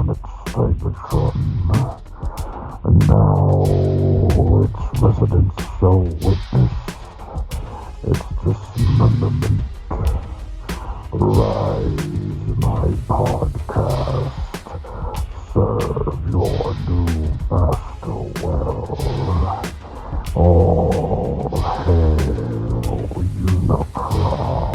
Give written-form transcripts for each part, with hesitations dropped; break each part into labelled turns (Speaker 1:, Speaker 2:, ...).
Speaker 1: MDLX Megatron, and now its residents shall witness its dismemberment. Rise, my podcast, serve your new master well. All hail Unicron.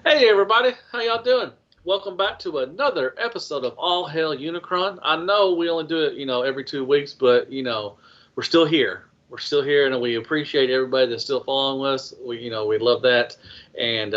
Speaker 2: Hey everybody, how y'all doing? Welcome back to another episode of All Hail Unicron. I know we only do it, every 2 weeks, but, we're still here. We're still here, and we appreciate everybody that's still following us. We love that, and,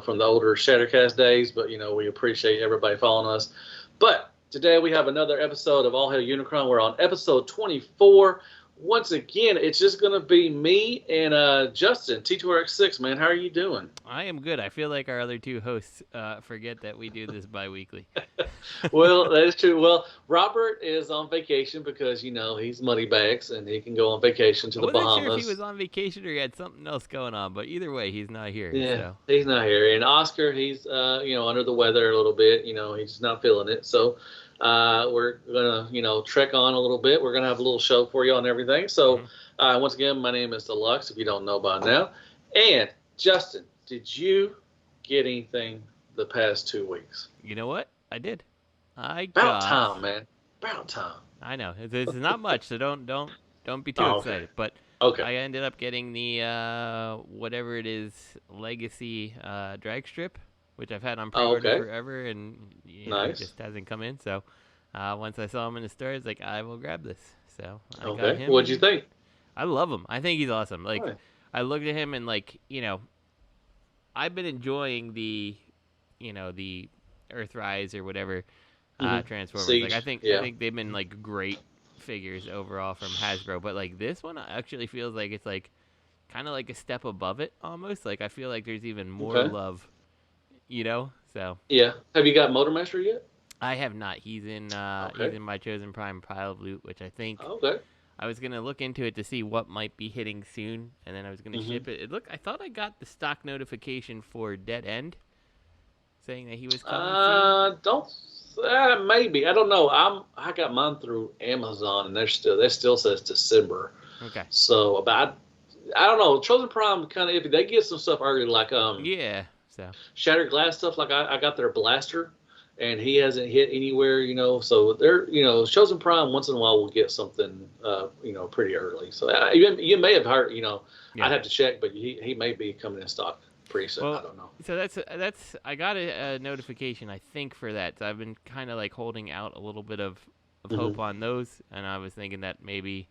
Speaker 2: from the older Shattered Cast days, but, we appreciate everybody following us. But today we have another episode of All Hail Unicron. We're on episode 24. Once again, it's just going to be me and Justin, T2RX6, man. How are you doing?
Speaker 3: I am good. I feel like our other two hosts forget that we do this bi-weekly.
Speaker 2: Well, that is true. Well, Robert is on vacation because, he's moneybags and he can go on vacation to the Bahamas.
Speaker 3: I wasn't sure if he was on vacation or he had something else going on, but either way, he's not here.
Speaker 2: Yeah,
Speaker 3: so.
Speaker 2: He's not here. And Oscar, he's, under the weather a little bit. He's just not feeling it. So we're going to, trek on a little bit. We're going to have a little show for you on everything. So once again, my name is Deluxe, if you don't know by now. And Justin, did you get anything the past 2 weeks?
Speaker 3: You know what? I did.
Speaker 2: About time, man. About time.
Speaker 3: I know. This is not much, so don't be too excited. But I ended up getting the whatever it is, Legacy drag strip, which I've had on pre-order forever, and it just hasn't come in. So once I saw him in the store, I was like, I will grab this. So I got him.
Speaker 2: What'd you think?
Speaker 3: I love him. I think he's awesome. Like, I looked at him and I've been enjoying the Earthrise or whatever Transformers.
Speaker 2: Siege.
Speaker 3: Like, I think they've been like great figures overall from Hasbro, but like this one actually feels like it's like kind of like a step above it almost. Like I feel like there's even more love. So
Speaker 2: yeah. Have you got Motormaster yet?
Speaker 3: I have not. He's in my Chosen Prime pile of loot, which I think I was gonna look into it to see what might be hitting soon, and then I was gonna ship it. I thought I got the stock notification for Dead End saying that he was coming soon.
Speaker 2: Maybe. I don't know. I got mine through Amazon, and that still says December.
Speaker 3: Okay.
Speaker 2: So, but I don't know. Chosen Prime kind of iffy. They get some stuff early, like
Speaker 3: So
Speaker 2: Shattered Glass stuff. Like I got their blaster, and he hasn't hit anywhere. So they're Chosen Prime once in a while will get something pretty early. So you may have heard. I'd have to check, but he may be coming in stock pretty soon.
Speaker 3: Well,
Speaker 2: I don't know.
Speaker 3: So that's I got a notification, I think, for that. So I've been kind of like holding out a little bit of hope on those, and I was thinking that maybe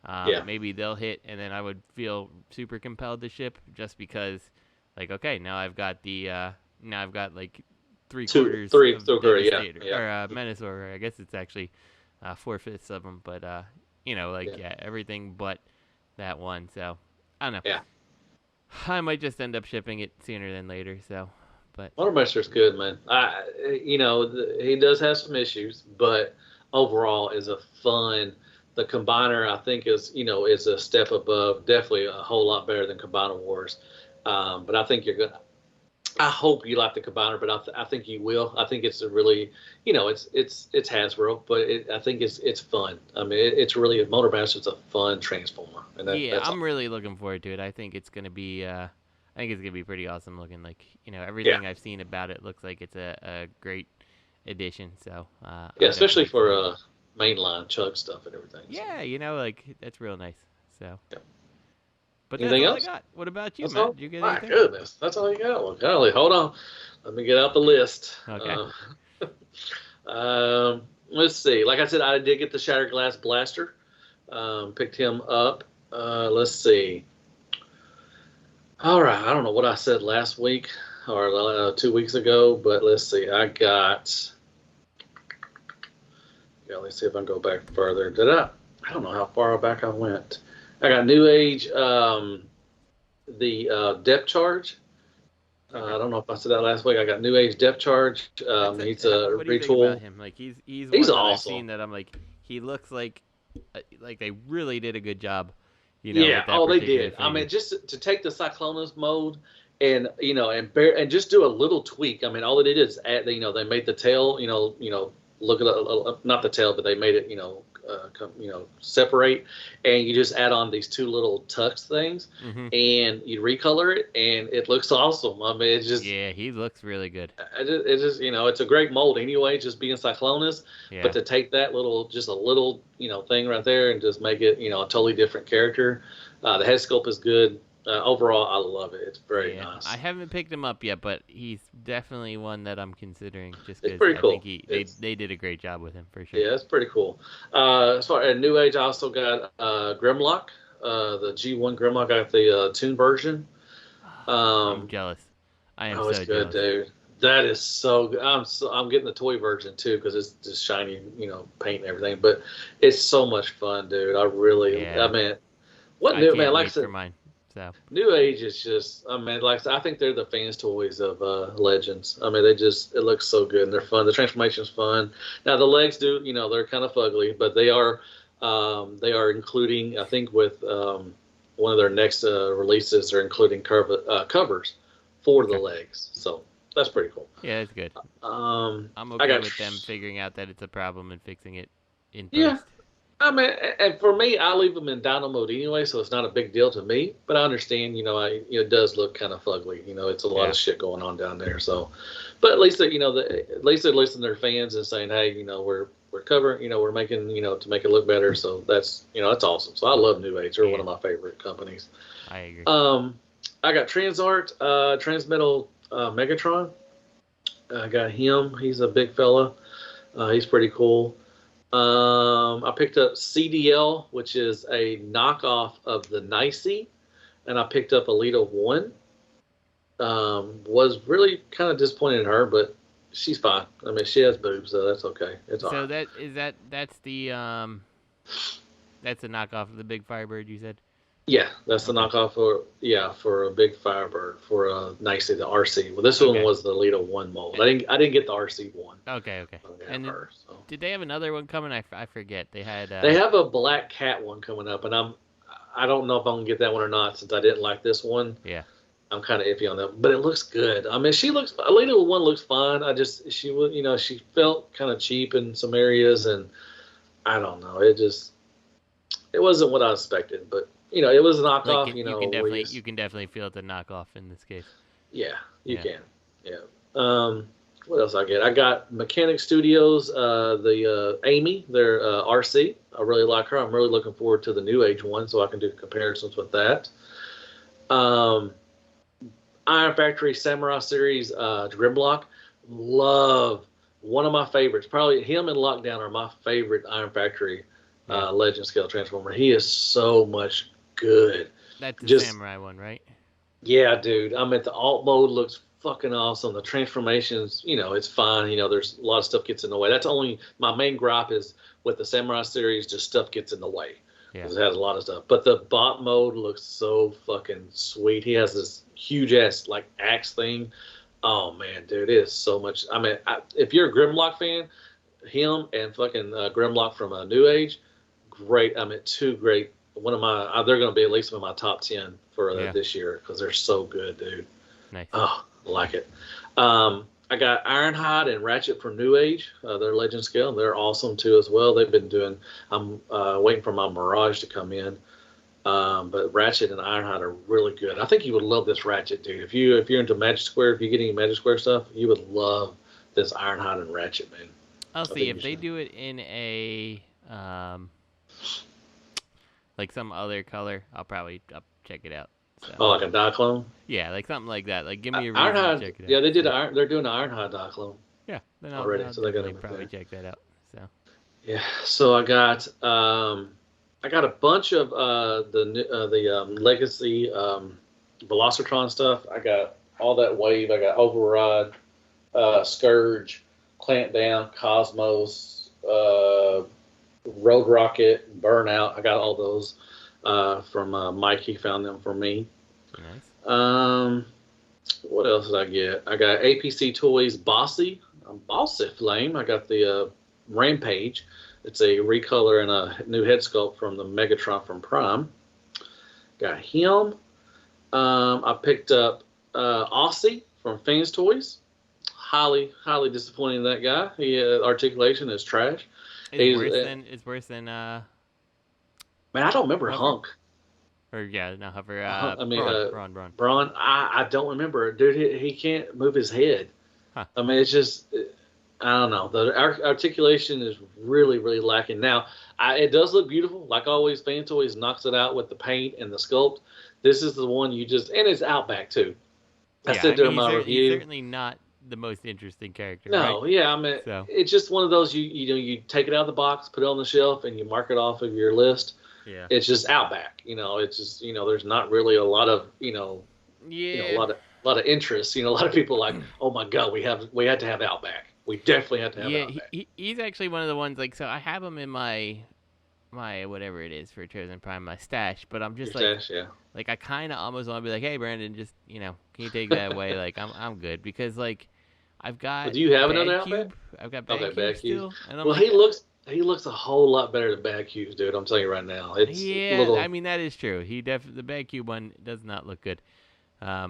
Speaker 3: they'll hit, and then I would feel super compelled to ship just because, like, okay, now I've got like 3/4 of Devastator, or Menasor. I guess it's actually 4/5 of them, but everything but that one. So I don't know.
Speaker 2: Yeah.
Speaker 3: I might just end up shipping it sooner than later. So, but
Speaker 2: Motormaster's good, man. He does have some issues, but overall is a fun. The Combiner, I think, is a step above. Definitely a whole lot better than Combiner Wars. But I think you're good. I hope you like the Combiner, but I think you will. I think it's a really, it's Hasbro, but I think it's fun. I mean, it's really Motormaster's a fun Transformer. And
Speaker 3: I'm really looking forward to it. I think it's gonna be, pretty awesome looking. Like, everything I've seen about it looks like it's a great addition. So
Speaker 2: especially for mainline chug stuff and everything.
Speaker 3: Yeah, that's real nice. So. Yeah. But
Speaker 2: anything
Speaker 3: that's all
Speaker 2: else?
Speaker 3: I got. What about you, Matt? Did you get anything?
Speaker 2: My goodness, that's all you got. Well, golly, hold on. Let me get out the list.
Speaker 3: Okay.
Speaker 2: Let's see. Like I said, I did get the Shattered Glass Blaster. Picked him up. Let's see. All right. I don't know what I said last week or 2 weeks ago, but let's see. I got. Yeah, let's see if I can go back further. I don't know how far back I went. I got Newage, the depth charge. I don't know if I said that last week. I got Newage depth charge. He's a
Speaker 3: what do you think
Speaker 2: retool.
Speaker 3: about him? Like he's
Speaker 2: awesome.
Speaker 3: I've seen that I'm like, he looks like they really did a good job.
Speaker 2: Yeah.
Speaker 3: With that
Speaker 2: they did.
Speaker 3: figure.
Speaker 2: I mean, just to take the Cyclonus mode and and just do a little tweak. I mean, all it is add, they made the tail, look at not the tail, but they made it, separate, and you just add on these two little tux things, and you recolor it, and it looks awesome. I mean, it's just
Speaker 3: he looks really good.
Speaker 2: It's just it's a great mold anyway, just being Cyclonus, but to take that little thing right there and just make it a totally different character. The head sculpt is good. Overall, I love it. It's very nice.
Speaker 3: I haven't picked him up yet, but he's definitely one that I'm considering. Just because
Speaker 2: I
Speaker 3: think they did a great job with him for sure.
Speaker 2: Yeah, it's pretty cool. As far as Newage, I also got Grimlock, the G1 Grimlock. I got the Toon version.
Speaker 3: I'm jealous. I am so
Speaker 2: it's good,
Speaker 3: jealous.
Speaker 2: dude. That is so good. I'm getting the toy version too because it's just shiny, paint and everything. But it's so much fun, dude. I mean, new man? Like I said,
Speaker 3: mine. So.
Speaker 2: Newage is just, I think they're the fans' toys of Legends. I mean, it looks so good and they're fun. The transformation's fun. Now the legs they're kind of fugly, but they are including, I think with one of their next releases, they're including covers for the legs. So that's pretty cool.
Speaker 3: Yeah, that's good.
Speaker 2: I'm
Speaker 3: okay with them figuring out that it's a problem and fixing it in post.
Speaker 2: Yeah. I mean, and for me, I leave them in Dino mode anyway, so it's not a big deal to me. But I understand, it does look kind of fugly. It's a lot of shit going on down there. So, but at least at least they're listening to their fans and saying, hey, we're covering, we're making, to make it look better. So that's, that's awesome. So I love Newage. They're one of my favorite companies.
Speaker 3: I agree.
Speaker 2: I got Transmetal Megatron. I got him. He's a big fella. He's pretty cool. I picked up CDL, which is a knockoff of the Nicey, and I picked up Alita 1. Was really kind of disappointed in her, but she's fine. I mean, she has boobs, so that's okay. It's all right.
Speaker 3: That's the knockoff of the Big Firebird you said?
Speaker 2: Yeah, that's the knockoff for a Big Firebird for a Nicey, the RC. Well, this one was the Alita 1 mold. I didn't get the RC one.
Speaker 3: Okay. And did they have another one coming? I forget. They had.
Speaker 2: They have a Black Cat one coming up, and I don't know if I'm gonna get that one or not since I didn't like this one.
Speaker 3: Yeah.
Speaker 2: I'm kind of iffy on that, but it looks good. I mean, Alita 1 looks fine. She was, she felt kind of cheap in some areas, and I don't know. It wasn't what I expected, but. It was a knockoff.
Speaker 3: You can definitely feel the knockoff in this case.
Speaker 2: Yeah, you can. Yeah. What else I get? I got Mechanic Studios, the Amy, their RC. I really like her. I'm really looking forward to the Newage one, so I can do comparisons with that. Iron Factory Samurai Series Grimlock. Love. One of my favorites. Probably him and Lockdown are my favorite Iron Factory Legend Scale Transformer. He is so much good.
Speaker 3: That's the Samurai one, right?
Speaker 2: Yeah, dude. I mean, the alt mode looks fucking awesome. The transformations, it's fine. There's a lot of stuff gets in the way. That's only my main gripe is with the Samurai series, just stuff gets in the way. Because it has a lot of stuff. But the bot mode looks so fucking sweet. He has this huge ass axe thing. Oh man, dude, it is so much. I mean, if you're a Grimlock fan, him and fucking Grimlock from Newage, great. I mean, two great. One of my, they're going to be at least in my top 10 for this year because they're so good, dude.
Speaker 3: Nice.
Speaker 2: Oh, I like it. I got Ironhide and Ratchet from Newage. They're Legend Scale. They're awesome too as well. They've been doing. I'm waiting for my Mirage to come in. But Ratchet and Ironhide are really good. I think you would love this Ratchet, dude. If you're into Magic Square, if you get any Magic Square stuff, you would love this Ironhide and Ratchet, man.
Speaker 3: I'll see if they do it in a some other color. I'll check it out. So.
Speaker 2: Oh, like a Diaclone?
Speaker 3: Yeah, like something like that. Like, give me a reason
Speaker 2: Ironhide,
Speaker 3: to check it out.
Speaker 2: Yeah, they did. They're doing an Ironhide Diaclone.
Speaker 3: Yeah, then
Speaker 2: I'll
Speaker 3: so they're gonna probably check that out. So.
Speaker 2: Yeah, so I got a bunch of the Legacy Velocitron stuff. I got all that wave. I got Override, Scourge, Clamp Down, Cosmos, Road Rocket, Burnout. I got all those from Mike. He found them for me.
Speaker 3: Nice.
Speaker 2: What else did I get? I got APC Toys Bossy Flame. I got the Rampage. It's a recolor and a new head sculpt from the Megatron from Prime. Got him. I picked up Aussie from Fans Toys. Highly disappointing in that guy. He articulation is trash.
Speaker 3: It's worse than
Speaker 2: man, I don't remember
Speaker 3: Hover?
Speaker 2: Hunk.
Speaker 3: Or yeah, no Hover.
Speaker 2: I mean,
Speaker 3: Braun.
Speaker 2: Braun. I don't remember, dude. He can't move his head.
Speaker 3: Huh.
Speaker 2: I mean, it's just I don't know. The articulation is really lacking. Now, it does look beautiful. Like always, Fan Toys knocks it out with the paint and the sculpt. This is the one and it's Outback too. I said during my review.
Speaker 3: He's certainly not the most interesting character.
Speaker 2: No,
Speaker 3: right?
Speaker 2: Yeah, I mean, it's just one of those you take it out of the box, put it on the shelf, and you mark it off of your list.
Speaker 3: Yeah.
Speaker 2: It's just Outback. It's just there's not really a lot of a lot of interest. A lot of people like, oh my god, we had to have Outback. We definitely had to have Outback.
Speaker 3: He's actually one of the ones so I have him in my whatever it is for Threezero Prime, my stash, but I'm just
Speaker 2: stash, yeah.
Speaker 3: I kind of almost want to be like, hey Brandon, just can you take that away? I'm good because I've got.
Speaker 2: But do you have another Outback?
Speaker 3: I've got Bad Cube still. And
Speaker 2: he looks a whole lot better than Bad Cubes, dude. I'm telling you right now. It's
Speaker 3: I mean that is true. The Bad Cube one does not look good. I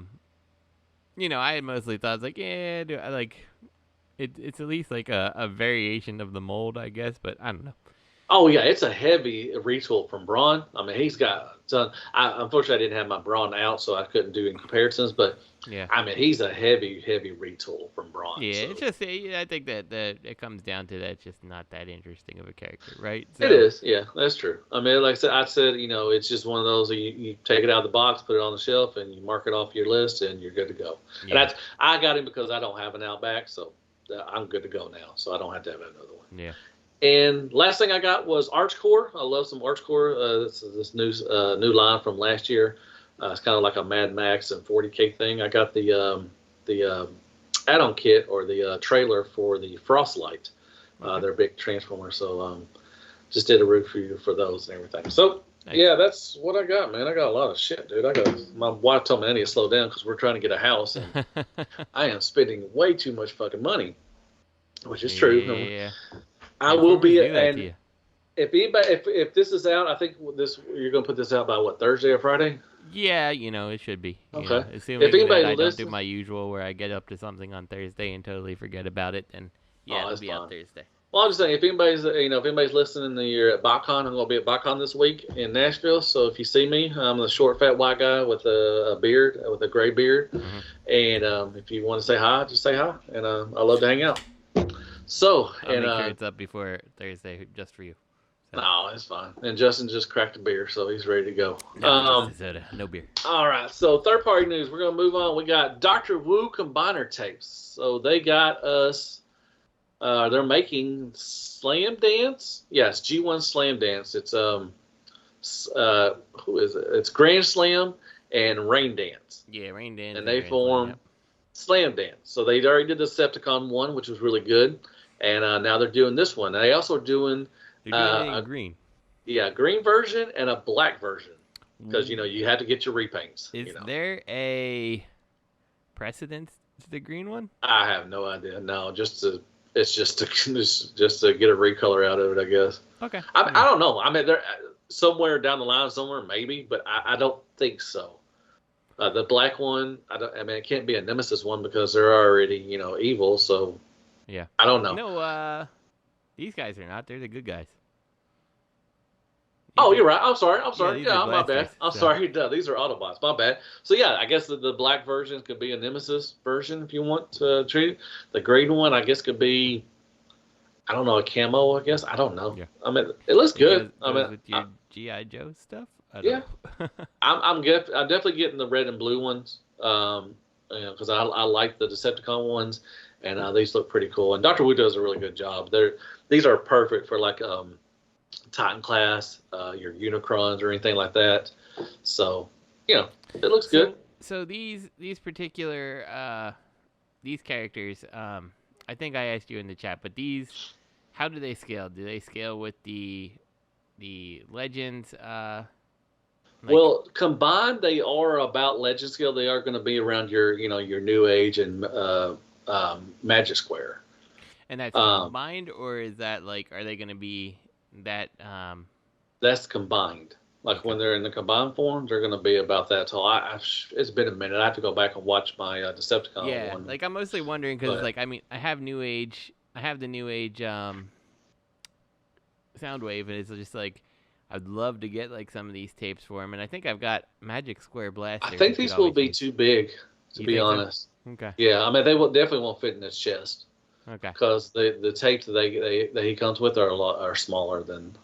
Speaker 3: had mostly thought it's at least a variation of the mold, I guess, but I don't know.
Speaker 2: Oh yeah, it's a heavy retool from Braun. I mean, he's got a ton. Unfortunately, I didn't have my Braun out, so I couldn't do any comparisons. But yeah, I mean, he's a heavy retool from Braun.
Speaker 3: Yeah,
Speaker 2: so.
Speaker 3: It's just I think that it comes down to that it's just not that interesting of a character, right?
Speaker 2: So, it is, yeah, that's true. I mean, like I said, it's just one of those you take it out of the box, put it on the shelf, and you mark it off your list, and you're good to go. Yeah. And I got him because I don't have an Outback, so I'm good to go now. So I don't have to have another one.
Speaker 3: Yeah.
Speaker 2: And last thing I got was Archcore. I love some Archcore. This is this new line from last year. It's kind of like a Mad Max and 40K thing. I got the add-on kit or the trailer for the Frostlight. Their big Transformer. So just did a review for those and everything. So yeah, that's what I got, man. I got a lot of shit, dude. My wife told me I need to slow down because we're trying to get a house, and I am spending way too much fucking money, which is true.
Speaker 3: Yeah.
Speaker 2: I will be, and if this is out, I think you're going to put this out by what, Thursday or Friday?
Speaker 3: Yeah, it should be.
Speaker 2: Okay.
Speaker 3: Assuming that I don't do my usual where I get up to something on Thursday and totally forget about it, then it'll be out Thursday.
Speaker 2: Well, I'm just saying, if anybody's listening and you're at BotCon, I'm going to be at BotCon this week in Nashville. So if you see me, I'm the short, fat, white guy with a beard, with a gray beard. Mm-hmm. And if you want to say hi, just say hi. And I love to hang out. So,
Speaker 3: I'll make sure it's up before Thursday just for you. So.
Speaker 2: No, it's fine. And Justin just cracked a beer, so he's ready to go.
Speaker 3: No beer.
Speaker 2: All right, so third-party news. We're going to move on. We got Dr. Wu Combiner tapes. So they got us. They're making Slam Dance. Yes, G1 Slam Dance. It's who is it? It's Grand Slam and Rain Dance.
Speaker 3: Yeah, Rain Dance.
Speaker 2: And they form Slam Dance. So they already did the Decepticon one, which was really good. And now they're doing this one. And they also doing
Speaker 3: a green.
Speaker 2: Yeah, green version and a black version. Because, you have to get your repaints.
Speaker 3: Is there a precedence to the green one?
Speaker 2: I have no idea. No, it's just to get a recolor out of it, I guess.
Speaker 3: Okay.
Speaker 2: I don't know. I mean, they're somewhere down the line, maybe, but I don't think so. The black one, it can't be a Nemesis one because they're already, evil. So,
Speaker 3: yeah,
Speaker 2: I don't know.
Speaker 3: No, these guys are not. They're the good guys.
Speaker 2: You're right. I'm sorry.
Speaker 3: Yeah,
Speaker 2: my bad. I'm sorry. These are Autobots. My bad. So yeah, I guess the black version could be a Nemesis version if you want to treat it. The green one, I guess, could be, I don't know, a camo. I guess I don't know. Yeah. I mean, it looks good.
Speaker 3: With your GI Joe stuff.
Speaker 2: I'm definitely getting the red and blue ones. Because I like the Decepticon ones, and these look pretty cool. And Dr. Wu does a really good job. These are perfect for Titan class, your Unicrons or anything like that. So, it looks good.
Speaker 3: So these particular these characters, I think I asked you in the chat, but these, how do they scale? Do they scale with the Legends?
Speaker 2: Well, combined, they are about Legend scale. They are going to be around your Newage and Magic Square.
Speaker 3: And that's combined, or is that are they going to be that?
Speaker 2: That's combined. Like when they're in the combined forms, they're going to be about that. So it's been a minute. I have to go back and watch my Decepticon one.
Speaker 3: Like I'm mostly wondering because like I mean I have Newage, I have the Newage Soundwave, and it's just like I'd love to get like some of these tapes for him, and I think I've got Magic Square Blaster.
Speaker 2: I think these will be too big, to be honest.
Speaker 3: So? Okay.
Speaker 2: Yeah, I mean they definitely won't fit in his chest.
Speaker 3: Okay.
Speaker 2: Because the tapes that he comes with are smaller than.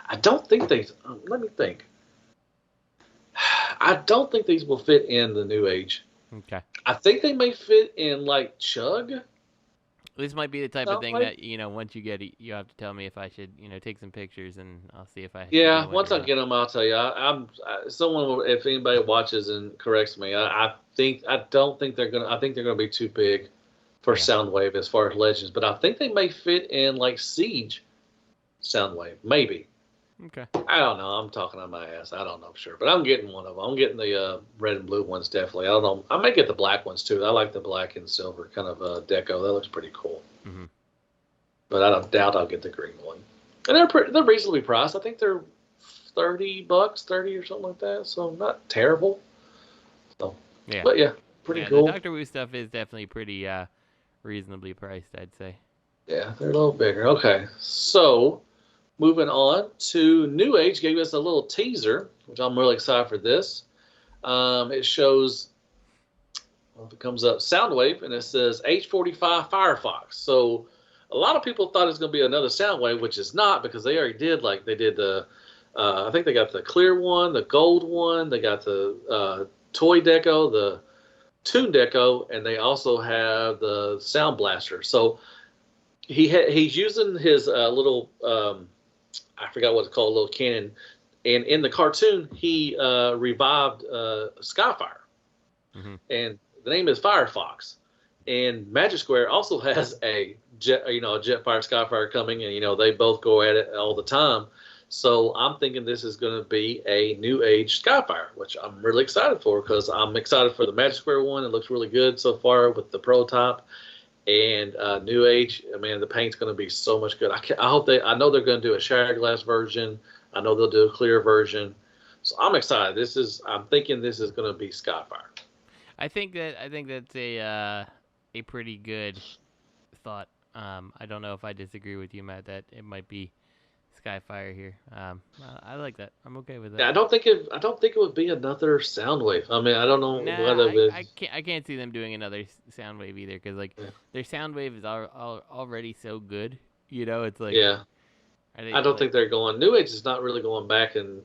Speaker 2: I don't think they. Let me think. I don't think these will fit in the Newage.
Speaker 3: Okay.
Speaker 2: I think they may fit in like Chug.
Speaker 3: This might be the type of thing that once you get it, you have to tell me if I should take some pictures, and I'll see if I.
Speaker 2: Yeah, once I get them, I'll tell you. Someone, if anybody watches and corrects me, I don't think they're gonna. I think they're gonna be too big for Soundwave as far as Legends, but I think they may fit in like Siege Soundwave, maybe.
Speaker 3: Okay.
Speaker 2: I don't know. I'm talking on my ass. I don't know for sure, but I'm getting one of them. I'm getting the red and blue ones definitely. I don't know. I may get the black ones too. I like the black and silver kind of deco. That looks pretty cool.
Speaker 3: Mm-hmm.
Speaker 2: But I don't doubt I'll get the green one. And they're reasonably priced. I think they're $30, 30 or something like that. So not terrible. So
Speaker 3: yeah,
Speaker 2: but yeah, pretty cool.
Speaker 3: The Dr. Wu stuff is definitely pretty reasonably priced, I'd say.
Speaker 2: Yeah, they're a little bigger. Okay, so. Moving on to Newage, gave us a little teaser, which I'm really excited for this. It shows, it comes up Soundwave, and it says H45 Firefox. So a lot of people thought it was going to be another Soundwave, which is not, because they already did, like they did the, I think they got the clear one, the gold one, they got the toy deco, the tune deco, and they also have the Sound Blaster. So he's using his little... I forgot what it's called, a little cannon. And in the cartoon, he revived Skyfire. Mm-hmm. And the name is Firefox. And Magic Square also has a Jetfire Skyfire coming, and they both go at it all the time. So I'm thinking this is going to be a New Age Skyfire, which I'm really excited for, because I'm excited for the Magic Square one. It looks really good so far with the prototype. And New Age, man, the paint's going to be so much good. I know they're going to do a shattered glass version. I know they'll do a clear version. So I'm excited. I'm thinking this is going to be Skyfire.
Speaker 3: I think that's a pretty good thought. I don't know if I disagree with you, Matt, that it might be Skyfire here. I like that. I'm okay with that.
Speaker 2: Yeah, I don't think it would be another Soundwave. I mean, I don't know what
Speaker 3: I can't see them doing another Soundwave either, because their Soundwave is already so good. It's like
Speaker 2: I don't think they're going. New Age is not really going back and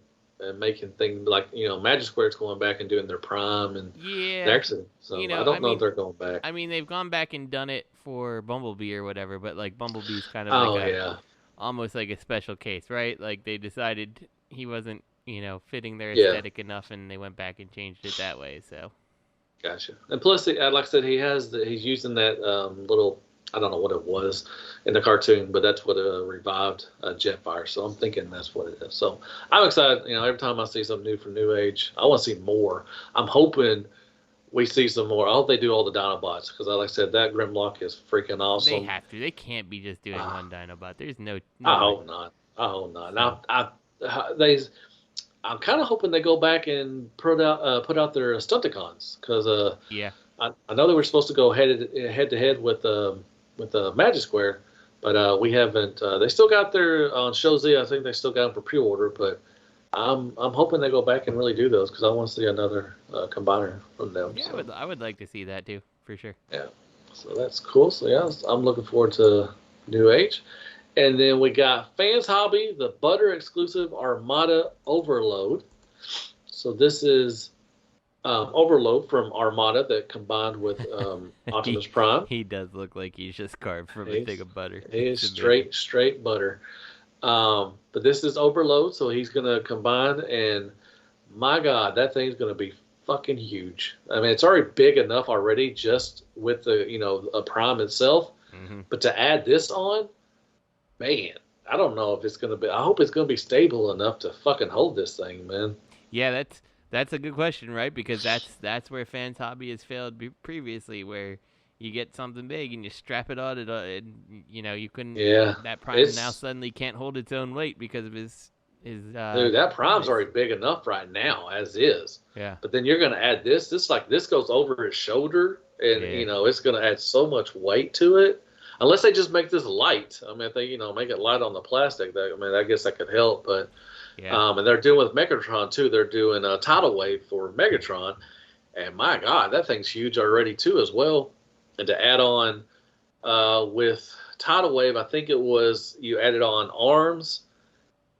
Speaker 2: making things like Magic Square's going back and doing their Prime and Nexus. So I don't know if they're going back.
Speaker 3: I mean, they've gone back and done it for Bumblebee or whatever, but like Bumblebee's kind of almost like a special case, right? Like they decided he wasn't, fitting their aesthetic enough, and they went back and changed it that way. So,
Speaker 2: gotcha. And plus, like I said, he's using that little, I don't know what it was in the cartoon, but that's what revived Jetfire. So I'm thinking that's what it is. So I'm excited. Every time I see something new from New Age, I want to see more. I'm hoping we see some more. I hope they do all the Dinobots, because, like I said, that Grimlock is freaking awesome.
Speaker 3: They have to. They can't be just doing one Dinobot. There's no
Speaker 2: I hope not. Now, I'm kind of hoping they go back and put out their Stunticons, because I know they were supposed to go head to head with Magic Square, but we haven't. They still got their on Show Z. I think they still got them for pre-order, but I'm hoping they go back and really do those, because I want to see another combiner from them.
Speaker 3: Yeah, so. I would like to see that too, for sure.
Speaker 2: Yeah, so that's cool. So yeah, I'm looking forward to New Age. And then we got Fanshobby, the Butter exclusive Armada Overload. So this is Overload from Armada that combined with Optimus Prime.
Speaker 3: He does look like he's just carved from a thing of butter.
Speaker 2: He is straight butter. But this is Overload, so he's going to combine, and my God, that thing's going to be fucking huge. I mean, it's already big enough already just with the, a Prime itself. Mm-hmm. But to add this on, man, I don't know if it's going to be, I hope it's going to be stable enough to fucking hold this thing, man.
Speaker 3: Yeah, that's a good question, right? Because that's where Fanshobby has failed previously, where you get something big and you strap it on, and you couldn't. Yeah, that Prime now suddenly can't hold its own weight because of his Dude,
Speaker 2: that Prime's
Speaker 3: nice.
Speaker 2: already big enough right now as is.
Speaker 3: Yeah.
Speaker 2: But then you're gonna add this. This goes over his shoulder, and it's gonna add so much weight to it. Unless they just make this light. I mean, if they make it light on the plastic, I guess that could help. But and they're doing with Megatron too. They're doing a tidal wave for Megatron, and my God, that thing's huge already too as well. And to add on with tidal wave, I think it was you added on arms,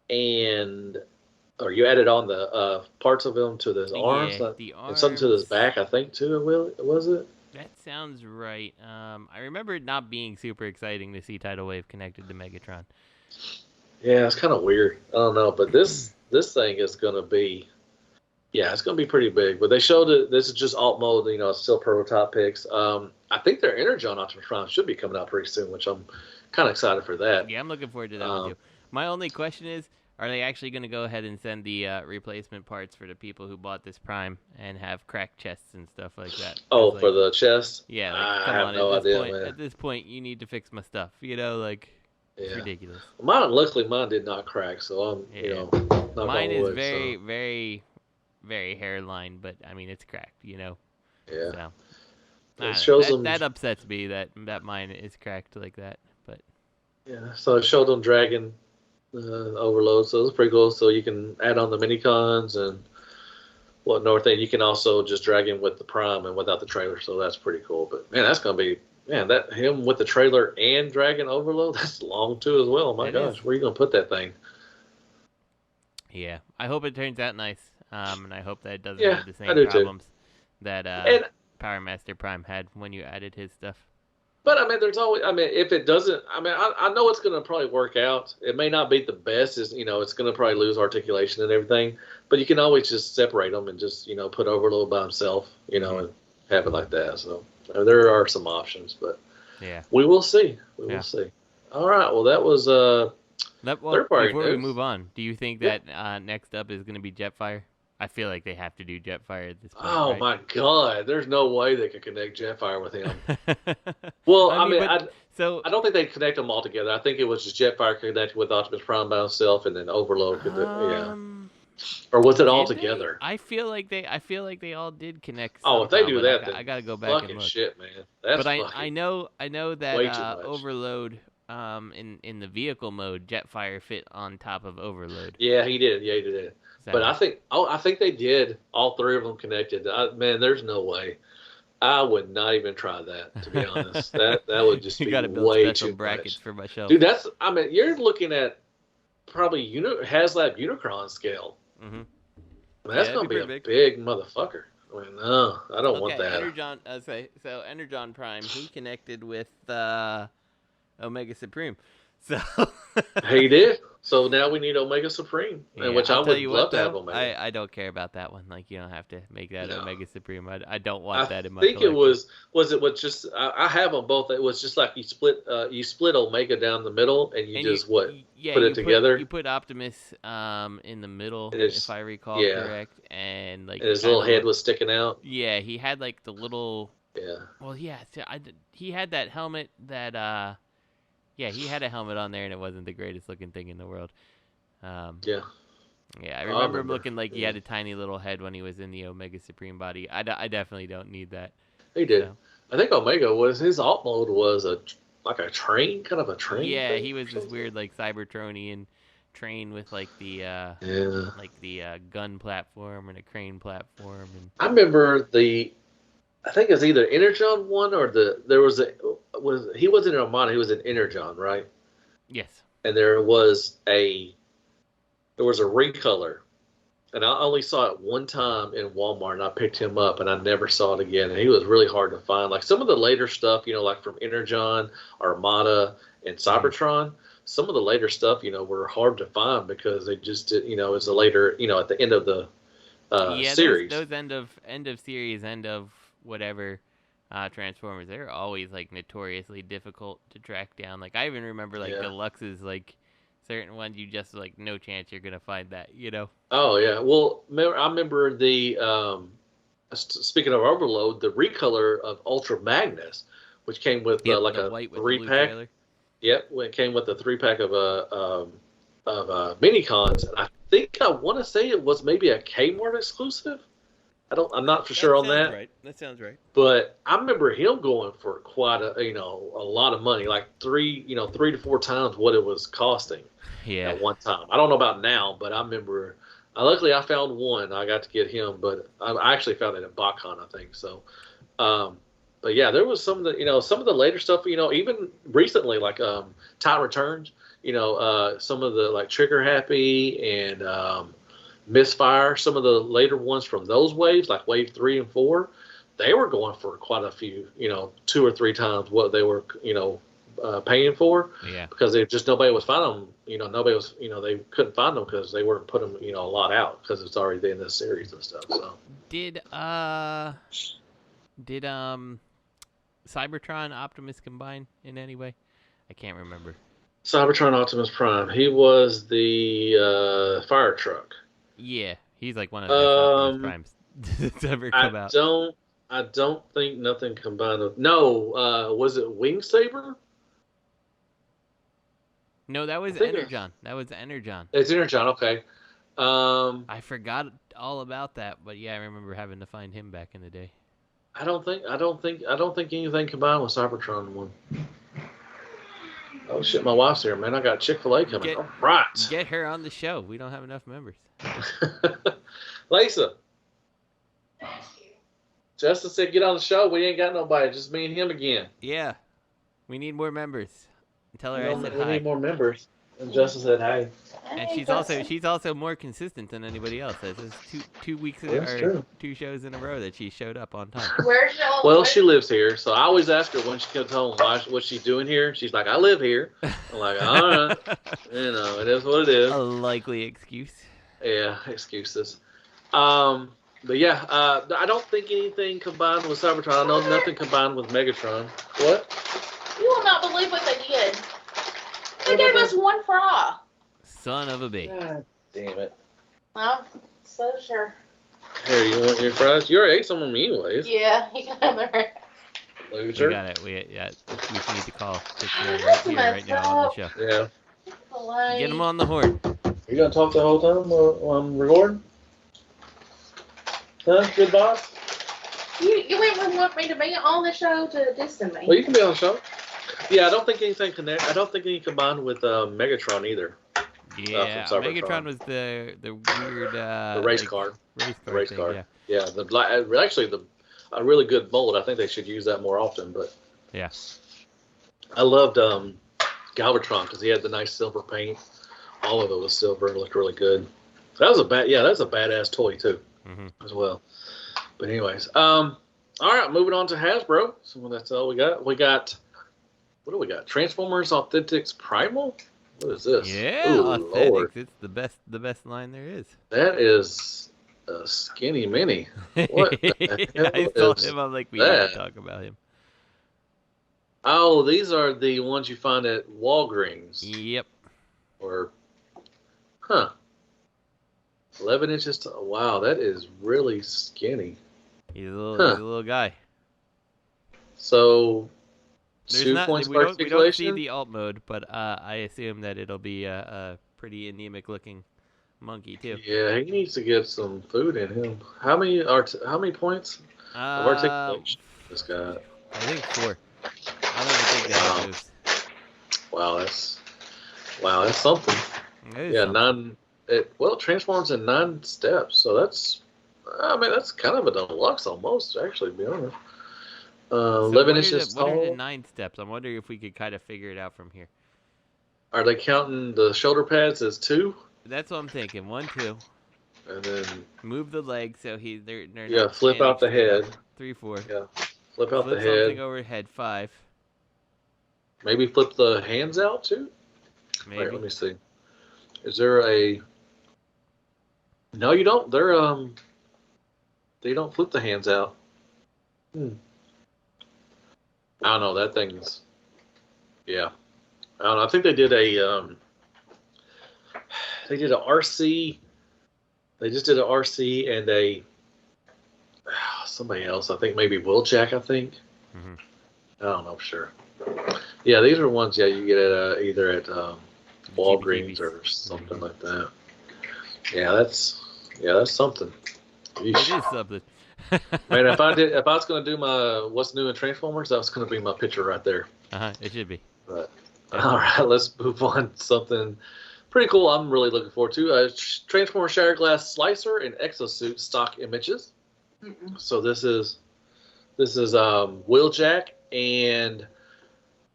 Speaker 2: or you added on the parts of him to his arms,
Speaker 3: the arms,
Speaker 2: and something to his back, I think too. Was it?
Speaker 3: That sounds right. I remember it not being super exciting to see tidal wave connected to Megatron.
Speaker 2: Yeah, it's kind of weird. I don't know, but this thing is going to be, it's going to be pretty big. But they showed it. This is just alt mode. It's still prototype pics. I think their Energon Optimus Prime should be coming out pretty soon, which I'm kind of excited for that.
Speaker 3: Yeah, I'm looking forward to that one too. My only question is, are they actually going to go ahead and send the replacement parts for the people who bought this Prime and have cracked chests and stuff like that?
Speaker 2: Oh, for the chest?
Speaker 3: Yeah,
Speaker 2: I have no idea, man.
Speaker 3: At this point, you need to fix my stuff. It's ridiculous.
Speaker 2: Luckily, mine did not crack, so I'm,
Speaker 3: mine is very, very, very hairline, but I mean, it's cracked,
Speaker 2: Yeah.
Speaker 3: So,
Speaker 2: it shows them
Speaker 3: that upsets me that mine is cracked like that, but
Speaker 2: yeah. So it showed them dragging overload, so it's pretty cool. So you can add on the minicons and whatnot, and you can also just drag him with the Prime and without the trailer. So that's pretty cool. But man, that's gonna be that him with the trailer and dragging overload. That's long too as well. My gosh, where are you gonna put that thing?
Speaker 3: Yeah, I hope it turns out nice. And I hope that it doesn't have the same problems that Power Master Prime had when you added his stuff.
Speaker 2: But I mean, there's always. I mean, if it doesn't, I mean, I know it's going to probably work out. It may not be the best. It's going to probably lose articulation and everything. But you can always just separate them and just put Overload by himself, and have it like that. So there are some options, but we will see. We will see. All right. Well, that was third party
Speaker 3: before
Speaker 2: news.
Speaker 3: we move on, do you think that next up is going to be Jetfire? I feel like they have to do Jetfire at this point.
Speaker 2: Oh
Speaker 3: right?
Speaker 2: my God! There's no way they could connect Jetfire with him. Well, I don't think they'd connect them all together. I think it was just Jetfire connected with Optimus Prime by himself, and then Overload could, or was it all together?
Speaker 3: I feel like they all did connect.
Speaker 2: Oh, if they do that, then
Speaker 3: I gotta go back and look.
Speaker 2: Shit, man. That's
Speaker 3: I know that Overload. In the vehicle mode, Jetfire fit on top of Overload.
Speaker 2: Yeah, he did. Yeah, he did. So, but I think they did all three of them connected. Man, there's no way. I would not even try that, to be honest. that would just be way too
Speaker 3: brackets
Speaker 2: much.
Speaker 3: For my shelf.
Speaker 2: Dude, you're looking at probably HasLab Unicron scale.
Speaker 3: Mm-hmm.
Speaker 2: That's gonna be a big motherfucker. I mean, no, I don't want that.
Speaker 3: Energon Prime, he connected with Omega Supreme. So
Speaker 2: he did. So now we need Omega Supreme, which I would love to have Omega.
Speaker 3: I don't care about that one. Like, you don't have to make that Omega Supreme. I don't want that in my
Speaker 2: collection. I think
Speaker 3: it
Speaker 2: was just I have them both. It was just like you split Omega down the middle and you put it together.
Speaker 3: You put Optimus in the middle, if I recall correct, and like
Speaker 2: his little head was sticking out.
Speaker 3: Yeah, he had like the little. Yeah. Well, yeah. He had that helmet that. Yeah, he had a helmet on there, and it wasn't the greatest looking thing in the world. Yeah, I remember him looking like he had a tiny little head when he was in the Omega Supreme body. I definitely don't need that.
Speaker 2: He did. So. I think Omega his alt mode was a train, kind of a train.
Speaker 3: Yeah,
Speaker 2: thing,
Speaker 3: he was this weird like Cybertronian train with like the gun platform and a crane platform. And
Speaker 2: I remember I think it was either Energon one or he wasn't in Armada, he was in Energon, right?
Speaker 3: Yes.
Speaker 2: And there was a recolor, and I only saw it one time in Walmart, and I picked him up, and I never saw it again. And he was really hard to find. Like some of the later stuff, like from Energon, Armada, and Cybertron. Some of the later stuff, were hard to find because they just did, it's a later, at the end of the series.
Speaker 3: Those end of series, end of whatever Transformers, they're always like notoriously difficult to track down. Like I even remember Deluxe's, like certain ones you just like no chance you're gonna find that,
Speaker 2: Oh yeah, well I remember the speaking of Overload, the recolor of Ultra Magnus, which came with like a 3-pack. Yep, it came with a 3-pack of mini cons, and I think I want to say it was maybe a Kmart exclusive. I'm not for sure on that.
Speaker 3: Right. That sounds right.
Speaker 2: But I remember him going for quite a lot of money, like 3 to 4 times what it was costing.
Speaker 3: Yeah.
Speaker 2: At one time. I don't know about now, but I remember. Luckily, I found one. I got to get him, but I actually found it at BotCon, I think. So, but yeah, there was some of the later stuff. Even recently, like Time Returns. Some of the like Trigger Happy and Misfire. Some of the later ones from those waves, like Wave 3 and 4, they were going for quite a few. 2 or 3 times what they were. Paying for, because nobody was finding them. Nobody was, they couldn't find them because they weren't putting them, a lot out because it's already in this series and stuff. So
Speaker 3: did Cybertron Optimus combine in any way? I can't remember.
Speaker 2: Cybertron Optimus Prime. He was the fire truck.
Speaker 3: Yeah, he's like one of the Optimus Primes that's ever come out.
Speaker 2: I don't think nothing combined. No, was it Wing Saber?
Speaker 3: No, that was Energon. That was Energon.
Speaker 2: It's Energon, okay.
Speaker 3: I forgot all about that, but yeah, I remember having to find him back in the day.
Speaker 2: I don't think anything combined with Cybertron one. Oh shit, my wife's here, man. I got Chick-fil-A coming. All right.
Speaker 3: Get her on the show. We don't have enough members.
Speaker 2: Lisa. Justin said get on the show. We ain't got nobody. Just me and him again.
Speaker 3: Yeah. We need more members. Tell her I said
Speaker 2: we
Speaker 3: hi.
Speaker 2: need more members. And Justin said hi.
Speaker 3: And she's also more consistent than anybody else. This is two weeks or 2 shows in a row that she showed up on time.
Speaker 4: Where's your
Speaker 2: Well, she lives here, so I always ask her when she comes home what she's doing here. She's like, I live here. I'm like, all right. It is what it is.
Speaker 3: A likely excuse.
Speaker 2: Yeah, excuses. But yeah, I don't think anything combined with Cybertron. I know nothing combined with Megatron. What?
Speaker 4: You will not believe what they did. They gave us 1 fry.
Speaker 3: Son of a bitch.
Speaker 2: God damn it.
Speaker 4: Well, so sure.
Speaker 2: Here, you want your fries? You already ate some of them anyways.
Speaker 4: Yeah, you got them there.
Speaker 2: Loser.
Speaker 3: We got it. We need to call right now on the show.
Speaker 2: Yeah.
Speaker 3: Get him on the horn.
Speaker 2: You gonna talk the whole time while I'm recording? Huh? Good boss?
Speaker 4: You wouldn't want me to be on the show to distance me.
Speaker 2: Well, you can be on the show. Yeah, I don't think anything combined with Megatron either.
Speaker 3: Yeah, Megatron was the weird
Speaker 2: the race car.
Speaker 3: Race car.
Speaker 2: Yeah. A really good mold. I think they should use that more often. But
Speaker 3: yeah,
Speaker 2: I loved Galvatron because he had the nice silver paint. All of it was silver and looked really good. That's a badass toy too, as well. But anyways, all right, moving on to Hasbro. So that's all we got. What do we got? Transformers Authentics Primal? What is this?
Speaker 3: Yeah,
Speaker 2: Ooh,
Speaker 3: Authentics.
Speaker 2: Lord.
Speaker 3: It's the best line there is.
Speaker 2: That is a skinny mini. What the hell
Speaker 3: I told
Speaker 2: is
Speaker 3: him, I'm like, we
Speaker 2: that?
Speaker 3: gotta talk about him.
Speaker 2: Oh, these are the ones you find at Walgreens.
Speaker 3: Yep.
Speaker 2: 11 inches. Wow, that is really skinny.
Speaker 3: He's a little guy.
Speaker 2: So,
Speaker 3: we
Speaker 2: 2 points
Speaker 3: don't
Speaker 2: per
Speaker 3: see
Speaker 2: articulation?
Speaker 3: the alt mode, but I assume that it'll be a pretty anemic looking monkey too.
Speaker 2: Yeah, he needs to get some food in him. How many points of articulation this guy?
Speaker 3: I think 4. I don't even think that moves.
Speaker 2: Wow, that's something. Yeah,
Speaker 3: something.
Speaker 2: it transforms in 9 steps, so that's kind of a deluxe almost, actually, to be honest. 11 inches tall.
Speaker 3: What are the 9 steps? I'm wondering if we could kind of figure it out from here.
Speaker 2: Are they counting the shoulder pads as 2?
Speaker 3: That's what I'm thinking. 1, 2.
Speaker 2: And then
Speaker 3: move the legs so they're
Speaker 2: not flip out the head.
Speaker 3: 3, 4.
Speaker 2: Yeah, flip out the head.
Speaker 3: Something overhead. 5.
Speaker 2: Maybe flip the hands out too.
Speaker 3: Maybe.
Speaker 2: Wait, let me see. Is there a? No, you don't. They don't flip the hands out. I don't know. That thing's. Yeah. I don't know. I think they did a. They did a RC. They just did an RC and somebody else. I think maybe Wheeljack. I think. I don't know for sure. Yeah, these are ones. Yeah, you get at either at Walgreens or something like that. Yeah, that's something. Yeesh.
Speaker 3: It is something.
Speaker 2: Man, if I was gonna do my what's new in Transformers, that was gonna be my picture right there.
Speaker 3: It should be.
Speaker 2: But all right, let's move on to something pretty cool. I'm really looking forward to Transformer Shattered Glass Slicer and Exosuit stock images. So this is Wheeljack and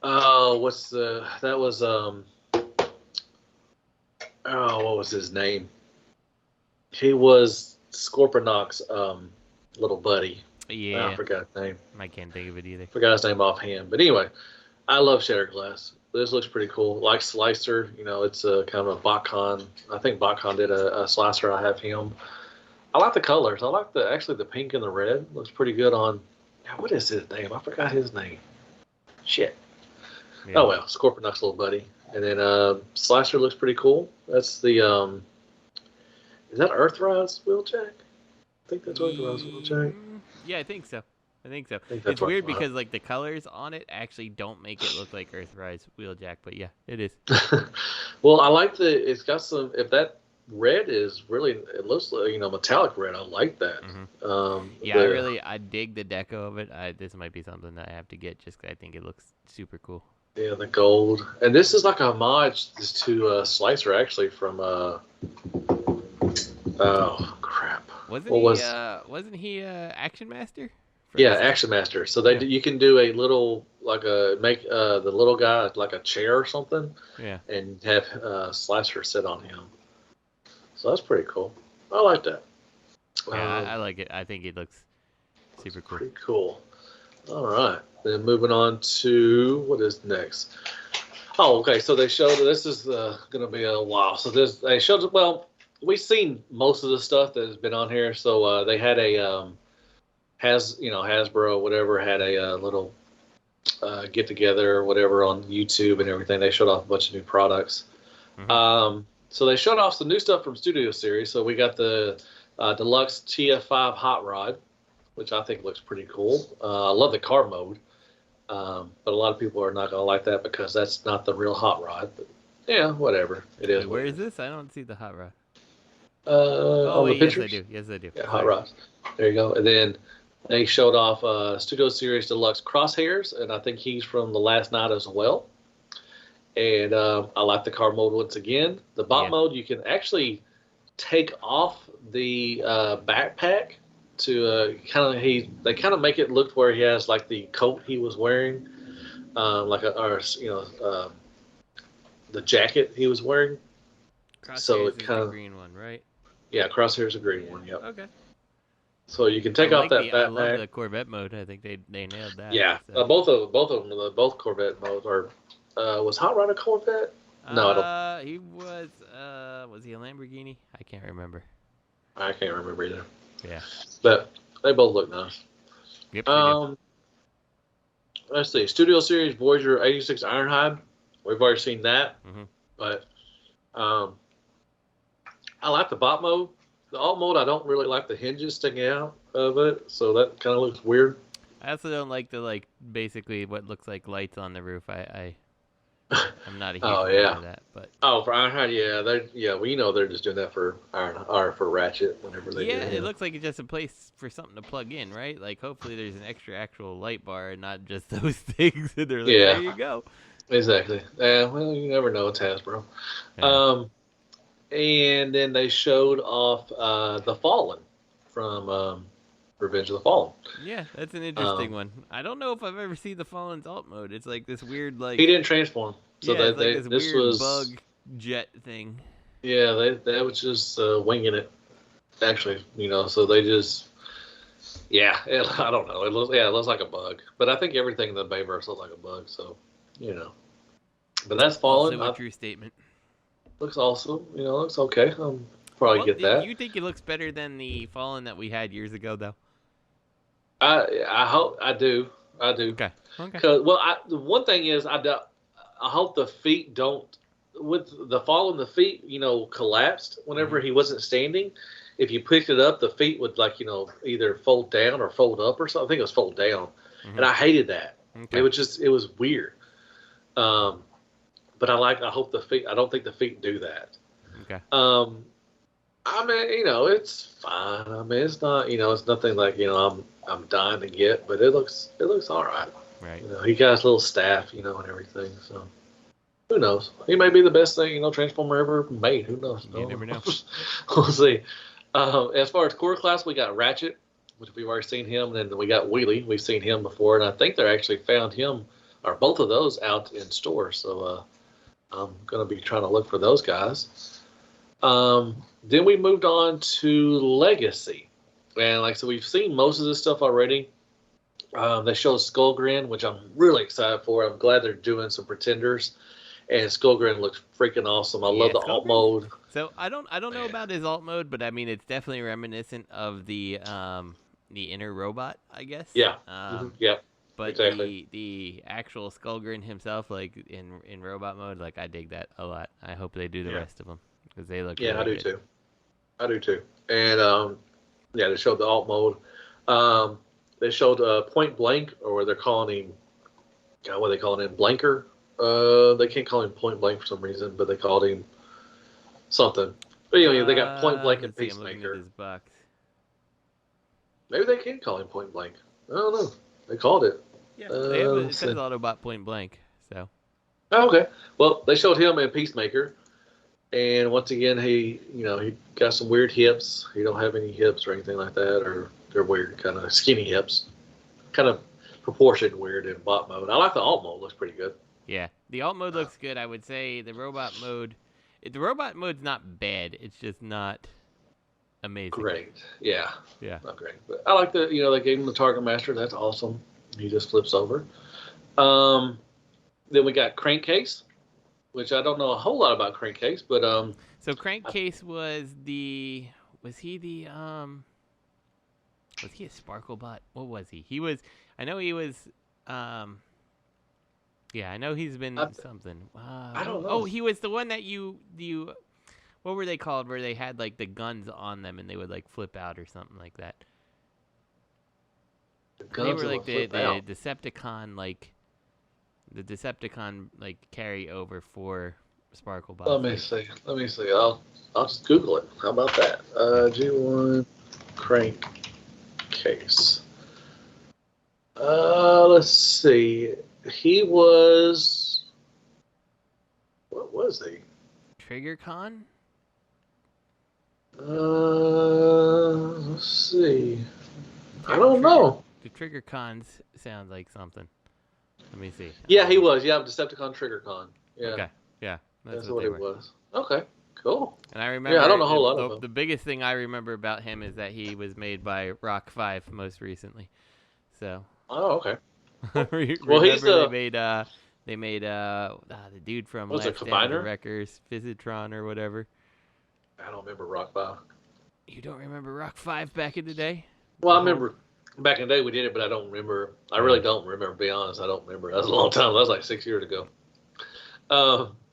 Speaker 2: what was his name? He was Scorponok's little buddy.
Speaker 3: Yeah.
Speaker 2: I forgot his name.
Speaker 3: I can't think of it either.
Speaker 2: Forgot his name offhand. But anyway, I love Shattered Glass. This looks pretty cool. Like Slicer, it's a kind of a BotCon. I think BotCon did a Slicer. I have him. I like the colors. I like the pink and the red. Looks pretty good on. What is his name? I forgot his name. Shit. Yeah. Oh well, Scorponok's little buddy. And then Slicer looks pretty cool. That's the is that Earthrise Wheeljack? I think that's Earthrise Wheeljack.
Speaker 3: Yeah, I think so.
Speaker 2: It's
Speaker 3: weird because like the colors on it actually don't make it look like Earthrise Wheeljack, but yeah, it is.
Speaker 2: Well, I like it's got some. If that red is really, it looks like metallic red. I like that.
Speaker 3: Mm-hmm. I dig the deco of it. This might be something that I have to get just 'cause I think it looks super cool.
Speaker 2: Yeah, the gold, and this is like a homage to Slicer actually from oh crap.
Speaker 3: Wasn't he Action Master?
Speaker 2: Yeah, Action Master. So you can do a little make the little guy like a chair or something.
Speaker 3: Yeah. And
Speaker 2: have Slicer sit on him. So that's pretty cool. I like that.
Speaker 3: Yeah, I like it. I think it looks super cool.
Speaker 2: Pretty cool. All right. Then moving on to what is next? Oh, okay. So they showed this is going to be a while. So they showed we've seen most of the stuff that has been on here. So they had a Hasbro whatever had a little get together or whatever on YouTube and everything. They showed off a bunch of new products. Mm-hmm. So they showed off some new stuff from Studio Series. So we got the Deluxe TF5 Hot Rod, which I think looks pretty cool. I love the car mode, but a lot of people are not going to like that because that's not the real Hot Rod. But yeah, whatever. It is.
Speaker 3: Wait, where is this? I don't see the Hot Rod.
Speaker 2: The pictures?
Speaker 3: Yes, I do.
Speaker 2: Yeah, Hot Rods. There you go. And then they showed off Studio Series Deluxe Crosshairs, and I think he's from the last night as well. And I like the car mode once again. The bot mode, you can actually take off the backpack to they kind of make it look where he has like the coat he was wearing, the jacket he was wearing.
Speaker 3: Crosshairs
Speaker 2: so it kind of
Speaker 3: the green one, right?
Speaker 2: Yeah, Crosshair's a green one. Yep.
Speaker 3: Okay.
Speaker 2: So you can take off that backpack.
Speaker 3: I love the Corvette mode. I think they nailed that.
Speaker 2: Yeah,
Speaker 3: so.
Speaker 2: both of them, both Corvette modes are. Was Hot Rod a Corvette? No, I don't.
Speaker 3: He was. Was he a Lamborghini? I can't remember.
Speaker 2: I can't remember either.
Speaker 3: Yeah.
Speaker 2: But they both look nice.
Speaker 3: Yep.
Speaker 2: Let's see. Studio Series Voyager 86 Ironhide. We've already seen that.
Speaker 3: Mm-hmm.
Speaker 2: But I like the bot mode. The alt mode, I don't really like the hinges sticking out of it, so that kind of looks weird.
Speaker 3: I also don't like the basically what looks like lights on the roof. I'm not a huge fan of that, but
Speaker 2: for Ironhide, they're just doing that for Iron or for Ratchet whenever they do it.
Speaker 3: Yeah, it looks like it's just a place for something to plug in, right? Like hopefully there's an extra actual light bar and not just those things. And they're like, there you go.
Speaker 2: Exactly. Well, you never know. It's Hasbro. Yeah. And then they showed off the Fallen from Revenge of the Fallen.
Speaker 3: Yeah, that's an interesting one. I don't know if I've ever seen the Fallen's alt mode. It's like this weird
Speaker 2: he didn't transform. So this
Speaker 3: weird
Speaker 2: was
Speaker 3: bug jet thing.
Speaker 2: Yeah, they was just winging it. Actually, so they just I don't know. It looks like a bug. But I think everything in the Bayverse looks like a bug. So But that's Fallen.
Speaker 3: Also a true statement.
Speaker 2: Looks awesome. Looks okay. Probably get that.
Speaker 3: Do you think it looks better than the Fallen that we had years ago, though?
Speaker 2: I hope I do.
Speaker 3: Okay.
Speaker 2: Because the one thing is I hope the feet don't with the Fallen. The feet collapsed whenever he wasn't standing. If you picked it up, the feet would either fold down or fold up or something. I think it was fold down, and I hated that.
Speaker 3: Okay.
Speaker 2: It was weird. but I hope the feet. I don't think the feet do that.
Speaker 3: Okay.
Speaker 2: I mean, it's fine. I mean, it's not, it's nothing like, I'm dying to get, but it looks all right.
Speaker 3: Right.
Speaker 2: He got his little staff, and everything. So who knows? He may be the best thing, Transformer ever made. Who knows?
Speaker 3: You never know.
Speaker 2: We'll see. As far as core class, we got Ratchet, which we've already seen him, and then we got Wheelie. We've seen him before, and I think they actually found him or both of those out in stores. So I'm going to be trying to look for those guys. Then we moved on to Legacy. And like I said, we've seen most of this stuff already. They showed Skullgrin, which I'm really excited for. I'm glad they're doing some Pretenders. And Skullgrin looks freaking awesome. I love the alt mode.
Speaker 3: So I don't know about his alt mode, but I mean it's definitely reminiscent of the inner robot, I guess.
Speaker 2: Yeah. Yeah.
Speaker 3: But
Speaker 2: exactly.
Speaker 3: the actual Skullgrin himself, like in robot mode, like I dig that a lot. I hope they do the rest of them because they look.
Speaker 2: Yeah,
Speaker 3: really
Speaker 2: I do
Speaker 3: good.
Speaker 2: too. I do too. And they showed the alt mode. They showed Point Blank, or they're calling him. What are they calling him? Blanker. They can't call him Point Blank for some reason, but they called him something. But anyway, they got Point Blank and Peacemaker. Maybe they can call him Point Blank. I don't know. They called it.
Speaker 3: Yeah, it says Autobot Point Blank. So.
Speaker 2: Oh, okay. Well, they showed him in Peacemaker, and once again, he got some weird hips. He don't have any hips or anything like that, or they're weird, kind of skinny hips, kind of proportioned weird in bot mode. I like the alt mode; looks pretty good.
Speaker 3: Yeah, the alt mode looks good. I would say the robot mode's not bad. It's just not amazing.
Speaker 2: Great. Yeah.
Speaker 3: Yeah.
Speaker 2: Not great, but I like they gave him the Target Master. That's awesome. He just flips over. Then we got Crankcase, which I don't know a whole lot about Crankcase, but
Speaker 3: So Crankcase was he a Sparkle Bot? What was he? I know he's been something.
Speaker 2: I don't know.
Speaker 3: Oh, he was the one that you what were they called? Where they had like the guns on them and they would like flip out or something like that. They were like the Decepticon carry over for Sparkle Bots.
Speaker 2: Let me see. I'll just Google it. How about that? G1 Crankcase. Let's see. He was. What was he?
Speaker 3: TriggerCon?
Speaker 2: Let's see. I don't know.
Speaker 3: The TriggerCons sounds like something. Let me see.
Speaker 2: Yeah, he was. Yeah, Decepticon TriggerCon. Yeah.
Speaker 3: Okay. Yeah,
Speaker 2: that's what it was. Okay. Cool.
Speaker 3: And I remember.
Speaker 2: Yeah, I don't know a whole lot of them.
Speaker 3: The biggest thing I remember about him is that he was made by Rock 5 most recently. So.
Speaker 2: Oh, okay.
Speaker 3: Well, they made the dude from Last Stand of the Wreckers, Physitron or whatever.
Speaker 2: I don't remember Rock 5.
Speaker 3: You don't remember Rock 5 back in the day?
Speaker 2: Well, I remember back in the day we did it, but I don't remember. I really don't remember, to be honest. I don't remember. That was a long time. That was like 6 years ago.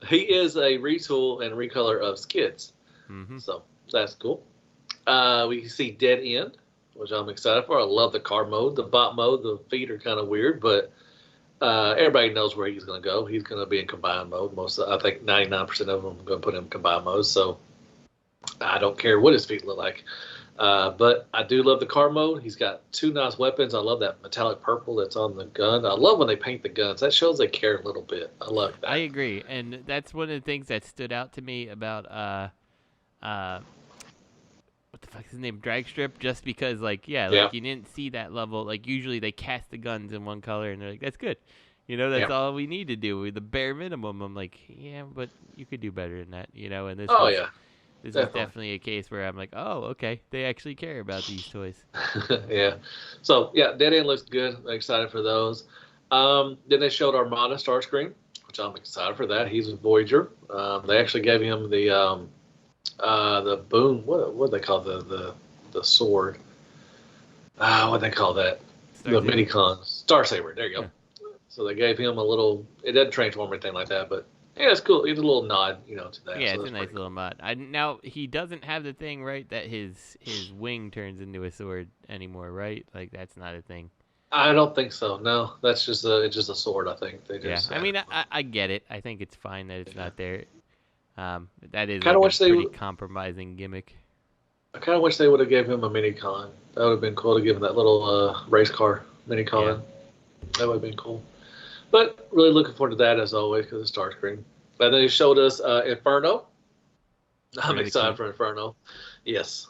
Speaker 2: He is a retool and recolor of Skids.
Speaker 3: Mm-hmm.
Speaker 2: So that's cool. We see Dead End, which I'm excited for. I love the car mode. The bot mode, the feet are kind of weird, but everybody knows where he's going to go. He's going to be in combined mode. I think 99% of them are going to put him in combined mode, so I don't care what his feet look like. But I do love the car mode. He's got 2 nice weapons. I love that metallic purple that's on the gun. I love when they paint the guns. That shows they care a little bit. I love that.
Speaker 3: I agree, and that's one of the things that stood out to me about what the fuck is his name, Dragstrip, just because you didn't see that level. Like usually they cast the guns in one color and they're like, that's good. That's all we need to do with the bare minimum. I'm like, yeah, but you could do better than that, and this This is definitely a case where I'm like, oh, okay, they actually care about these toys.
Speaker 2: Yeah. So, Dead End looks good. I'm excited for those. Then they showed Armada Starscream, which I'm excited for that. He's a Voyager. They actually gave him the boom. What do they call the sword? What do they call that? The Minicon. Starsaber. There you go. Yeah. So they gave him a little. It doesn't transform or anything like that, but. Yeah, it's cool. It's a little nod, to that.
Speaker 3: Yeah,
Speaker 2: so
Speaker 3: it's a nice little nod. Now, he doesn't have the thing, right, that his wing turns into a sword anymore, right? Like, that's not a thing.
Speaker 2: I don't think so. No, that's just it's just a sword. I think they just.
Speaker 3: Yeah, I mean, I get it. I think it's fine that it's not there. That is
Speaker 2: Kinda
Speaker 3: like
Speaker 2: wish
Speaker 3: a
Speaker 2: they
Speaker 3: pretty
Speaker 2: would-
Speaker 3: compromising gimmick.
Speaker 2: I kind of wish they would have gave him a mini con. That would have been cool to give him that little race car mini con.
Speaker 3: Yeah.
Speaker 2: That would have been cool. But really looking forward to that as always because it's Starscream. And they showed us Inferno. I'm
Speaker 3: Really
Speaker 2: excited
Speaker 3: cool.
Speaker 2: for Inferno. Yes,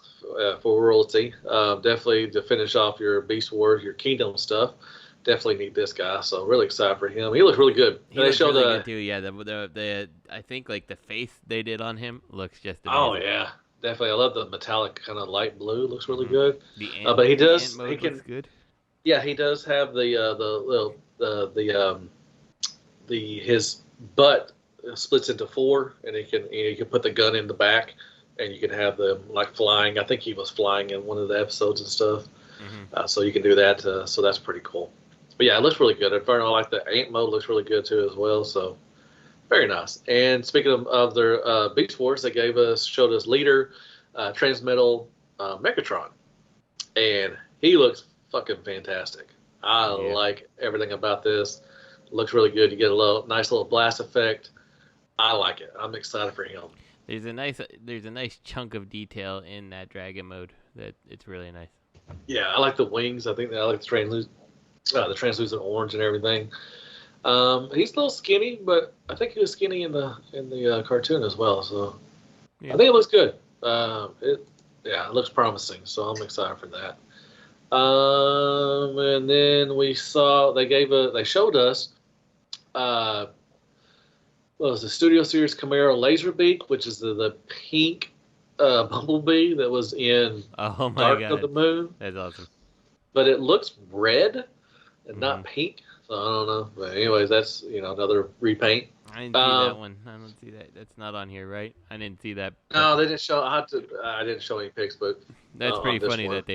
Speaker 2: for royalty. Definitely to finish off your Beast Wars, your Kingdom stuff. Definitely need this guy. So really excited for him. He looks really good.
Speaker 3: He looks really good too. Yeah, the I think like the face they did on him looks just amazing.
Speaker 2: Oh yeah, definitely. I love the metallic kind of light blue. Looks really
Speaker 3: Mhm.
Speaker 2: good.
Speaker 3: The
Speaker 2: But he does.
Speaker 3: ant mode
Speaker 2: He can.
Speaker 3: looks good.
Speaker 2: Yeah, he does have his butt splits into four, and you can put the gun in the back, and you can have them like flying. I think he was flying in one of the episodes and stuff, so you can do that. So that's pretty cool. But yeah, it looks really good. Inferno, I like the ant mode, looks really good too as well. So very nice. And speaking of their Beast Wars, they showed us Leader, Transmetal Megatron, and he looks fucking fantastic. I like everything about this. Looks really good. You get a nice little blast effect. I like it. I'm excited for him.
Speaker 3: There's a nice chunk of detail in that dragon mode that it's really nice.
Speaker 2: Yeah, I like the wings. I like the translucent orange and everything. He's a little skinny, but I think he was skinny in the cartoon as well. So I think it looks good. It looks promising. So I'm excited for that. And then we saw they showed us what was the Studio Series Camaro Laserbeak, which is the pink bumblebee that was in Dark of the Moon.
Speaker 3: That's awesome.
Speaker 2: But it looks red and not pink, so I don't know. But anyways, that's another repaint.
Speaker 3: I didn't see that one. I don't see that. That's not on here, right? I didn't see that.
Speaker 2: No, they didn't show. I didn't show any pics, but
Speaker 3: that's pretty funny that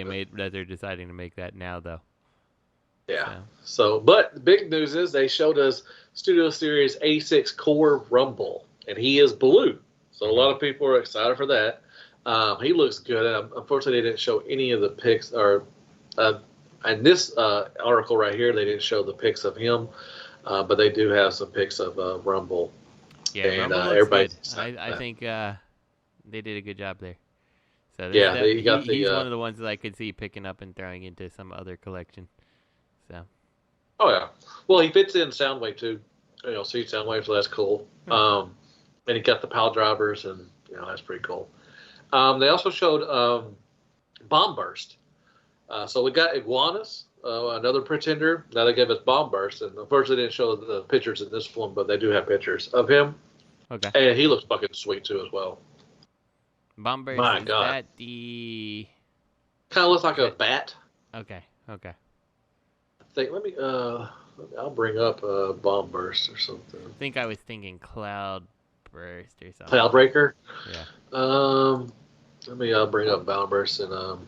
Speaker 3: they're deciding to make that now, though.
Speaker 2: Yeah. So, but the big news is they showed us Studio Series A6 Core Rumble, and he is blue. So a lot of people are excited for that. He looks good. Unfortunately, they didn't show any of the pics, or in this article right here, they didn't show the pics of him, but they do have some pics of Rumble.
Speaker 3: Yeah,
Speaker 2: and
Speaker 3: Rumble
Speaker 2: everybody's
Speaker 3: good. I think they did a good job there. So he's one of the ones that I could see picking up and throwing into some other collection. So.
Speaker 2: Oh yeah, well he fits in Soundwave too. Seed Soundwave, so that's cool. And he got the pile drivers, and that's pretty cool. They also showed Bomb Burst. So we got Iguanas, another pretender. Now they gave us Bomb Burst, and unfortunately they didn't show the pictures in this one, but they do have pictures of him.
Speaker 3: Okay.
Speaker 2: And he looks fucking sweet too as well.
Speaker 3: Bomb Burst,
Speaker 2: My
Speaker 3: is
Speaker 2: God.
Speaker 3: that the...
Speaker 2: Kind of looks like a bat.
Speaker 3: Okay.
Speaker 2: I'll bring up Bomb Burst or something.
Speaker 3: I think I was thinking Cloud Burst or something.
Speaker 2: Cloudbreaker.
Speaker 3: Yeah.
Speaker 2: I'll bring up Bomb Burst, and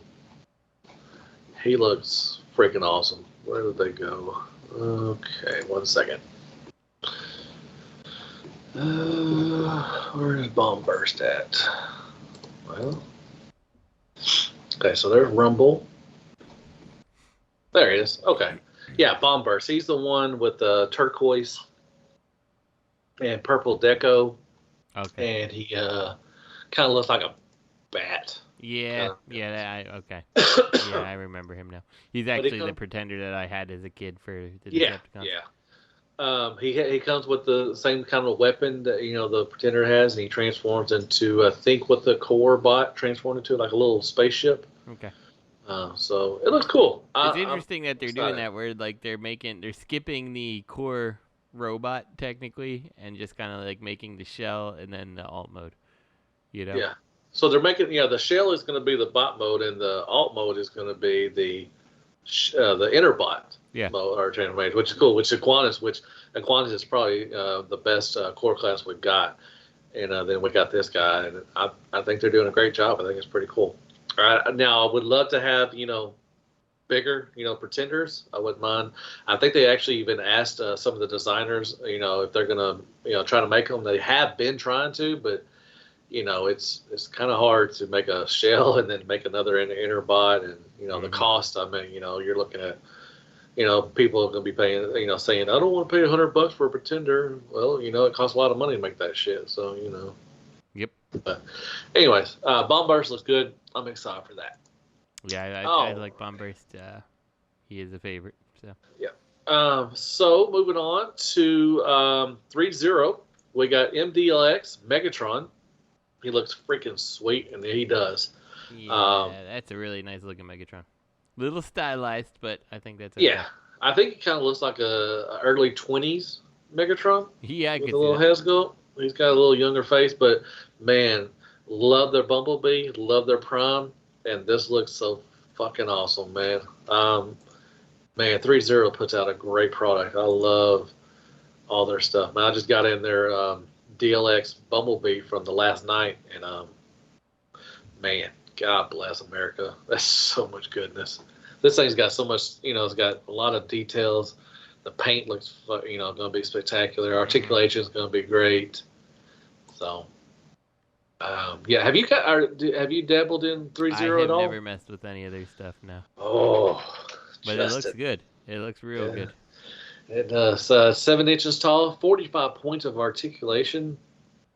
Speaker 2: he looks freaking awesome. Where did they go? Okay, 1 second. Where is Bomb Burst at? Well, okay, so there's Rumble. There he is. Okay. Yeah, Bomb Burst. He's the one with the turquoise and purple deco.
Speaker 3: Okay.
Speaker 2: And he kind of looks like a bat.
Speaker 3: Yeah. Yeah, I remember him now. He's actually the pretender that I had as a kid for the Decepticons.
Speaker 2: Yeah. He comes with the same kind of weapon that the pretender has, and he transforms into, I think, what the core bot transformed into, like a little spaceship.
Speaker 3: Okay.
Speaker 2: So it looks cool.
Speaker 3: It's interesting that they're doing that, where like they're skipping the core robot technically, and just kind of like making the shell and then the alt mode. Yeah. So they're making the shell is going to be the bot mode, and the alt mode is going to be the inner bot mode or transformation, which is cool. Which Iguanas is probably the best core class we've got, and then we got this guy, and I think they're doing a great job. I think it's pretty cool. All right, now I would love to have bigger pretenders. I wouldn't mind. I think they actually even asked some of the designers if they're gonna try to make them. They have been trying to, but it's kind of hard to make a shell and then make another inner bot, and the cost. I mean, you're looking at
Speaker 2: people are going to be paying, saying, I don't want to pay $100 for a Pretender. Well, it costs a lot of money to make that shit. So,
Speaker 3: Yep.
Speaker 2: But anyways, Bomb Burst looks good. I'm excited for that.
Speaker 3: Yeah, I like Bomb Burst. He is a favorite. So.
Speaker 2: Yeah. So moving on to 3-0, we got MDLX Megatron. He looks freaking sweet, and he does.
Speaker 3: Yeah, that's a really nice looking Megatron. Little stylized, but I think that's okay.
Speaker 2: Yeah. I think he kind of looks like a early 20s Megatron.
Speaker 3: Yeah, I
Speaker 2: with
Speaker 3: could
Speaker 2: a
Speaker 3: see
Speaker 2: little
Speaker 3: that.
Speaker 2: head sculpt. He's got a little younger face, but man, love their Bumblebee, love their Prime, and this looks so fucking awesome, man. Man, 3-0 puts out a great product. I love all their stuff. Man, I just got in their DLX Bumblebee from the last night, and man, God bless America. That's so much goodness. This thing's got so much, it's got a lot of details. The paint looks, going to be spectacular. Articulation is going to be great. So, yeah. Have you dabbled in 3-0 at all?
Speaker 3: I have never messed with any of their stuff now.
Speaker 2: Oh,
Speaker 3: but it looks good. It looks real good.
Speaker 2: It does. 7 inches tall, 45 points of articulation.